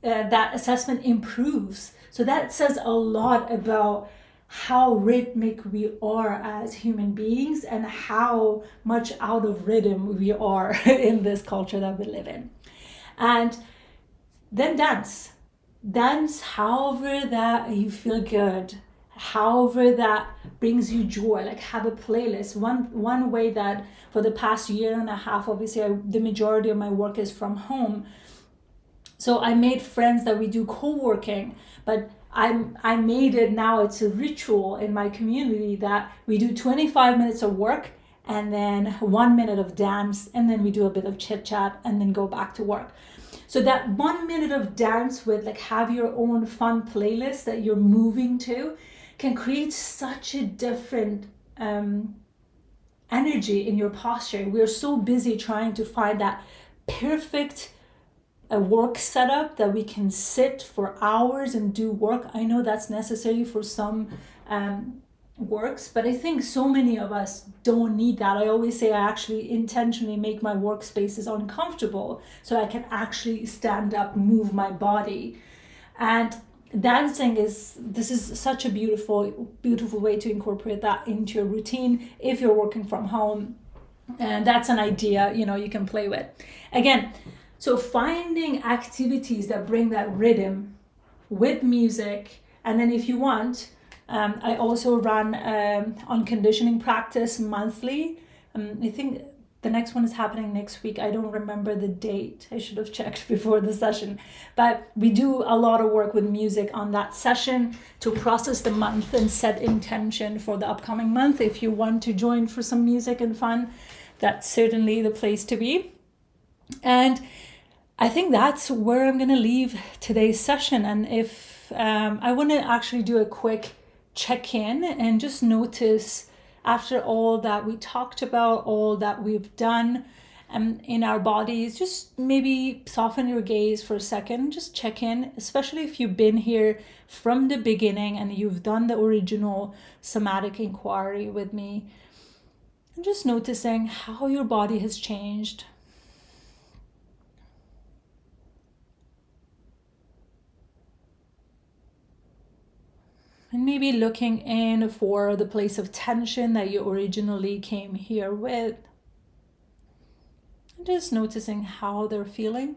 assessment improves. So that says a lot about how rhythmic we are as human beings and how much out of rhythm we are in this culture that we live in. And then dance however that you feel good, however that brings you joy. Like, have a playlist. One way that for the past year and a half, obviously the majority of my work is from home, so I made friends that we do co-working, but I made it now, it's a ritual in my community that we do 25 minutes of work and then 1 minute of dance, and then we do a bit of chit chat and then go back to work. So that 1 minute of dance with have your own fun playlist that you're moving to can create such a different energy in your posture. We're so busy trying to find that perfect work setup that we can sit for hours and do work. I know that's necessary for some works, but I think so many of us don't need that. I always say I actually intentionally make my workspaces uncomfortable so I can actually stand up, move my body. And dancing this is such a beautiful way to incorporate that into your routine if you're working from home. And that's an idea, you can play with. Again, so finding activities that bring that rhythm with music. And then if you want, I also run on conditioning practice monthly. I think the next one is happening next week. I don't remember the date. I should have checked before the session. But we do a lot of work with music on that session to process the month and set intention for the upcoming month. If you want to join for some music and fun, that's certainly the place to be. And I think that's where I'm going to leave today's session. And if I want to actually do a quick check-in and just notice, after all that we talked about, all that we've done in our bodies, just maybe soften your gaze for a second, just check in, especially if you've been here from the beginning and you've done the original somatic inquiry with me, and just noticing how your body has changed. And maybe looking in for the place of tension that you originally came here with. And just noticing how they're feeling.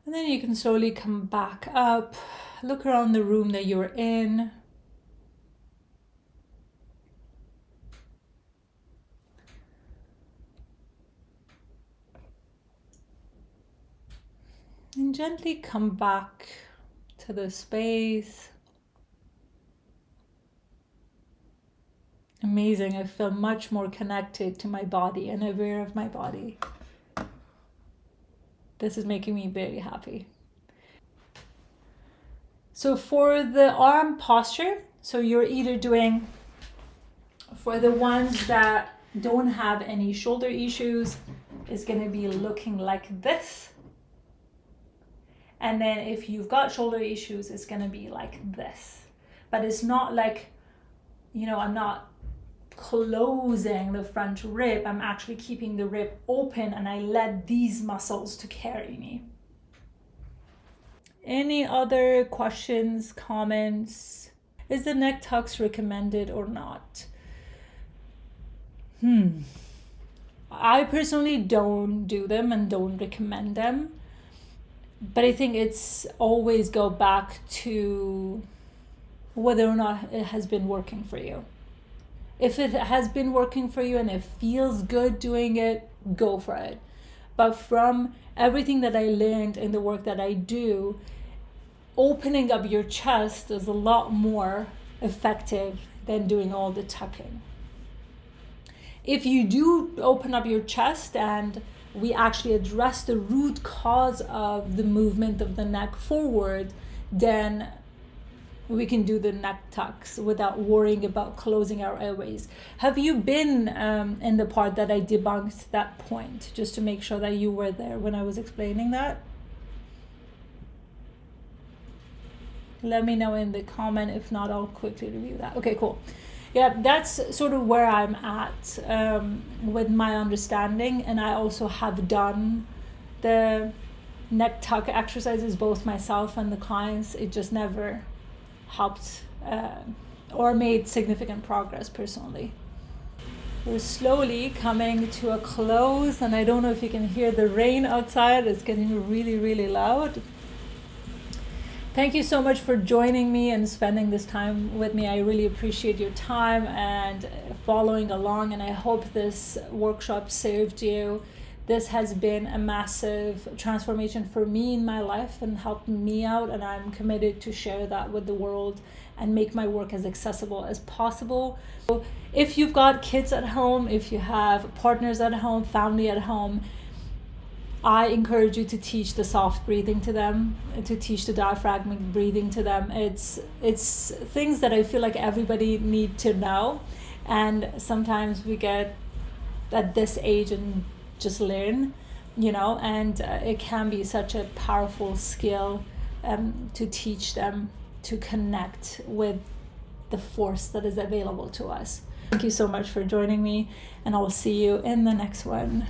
And then you can slowly come back up, look around the room that you're in. And gently come back to the space. Amazing, I feel much more connected to my body and aware of my body. This is making me very happy. So for the arm posture, so you're either doing, for the ones that don't have any shoulder issues, it's going to be looking like this. And then if you've got shoulder issues, it's going to be like this. But it's not like, I'm not closing the front rib. I'm actually keeping the rib open and I let these muscles to carry me. Any other questions, comments? Is the neck tucks recommended or not? I personally don't do them and don't recommend them. But I think it's always go back to whether or not it has been working for you. If it has been working for you and it feels good doing it, go for it. But from everything that I learned in the work that I do, opening up your chest is a lot more effective than doing all the tucking. If you do open up your chest and we actually address the root cause of the movement of the neck forward, then we can do the neck tucks without worrying about closing our airways. Have you been in the part that I debunked that point, just to make sure that you were there when I was explaining that? Let me know in the comment. If not, I'll quickly review that. Okay, cool. Yeah, that's sort of where I'm at with my understanding. And I also have done the neck tuck exercises, both myself and the clients. It just never helped or made significant progress personally. We're slowly coming to a close, and I don't know if you can hear the rain outside. It's getting really, really loud. Thank you so much for joining me and spending this time with me. I really appreciate your time and following along, and I hope this workshop served you. This has been a massive transformation for me in my life and helped me out, and I'm committed to share that with the world and make my work as accessible as possible. So if you've got kids at home, if you have partners at home, family at home, I encourage you to teach the soft breathing to them, to teach the diaphragmatic breathing to them. It's things that I feel like everybody need to know, and sometimes we get at this age and just learn, and it can be such a powerful skill to teach them to connect with the force that is available to us. Thank you so much for joining me, and I will see you in the next one.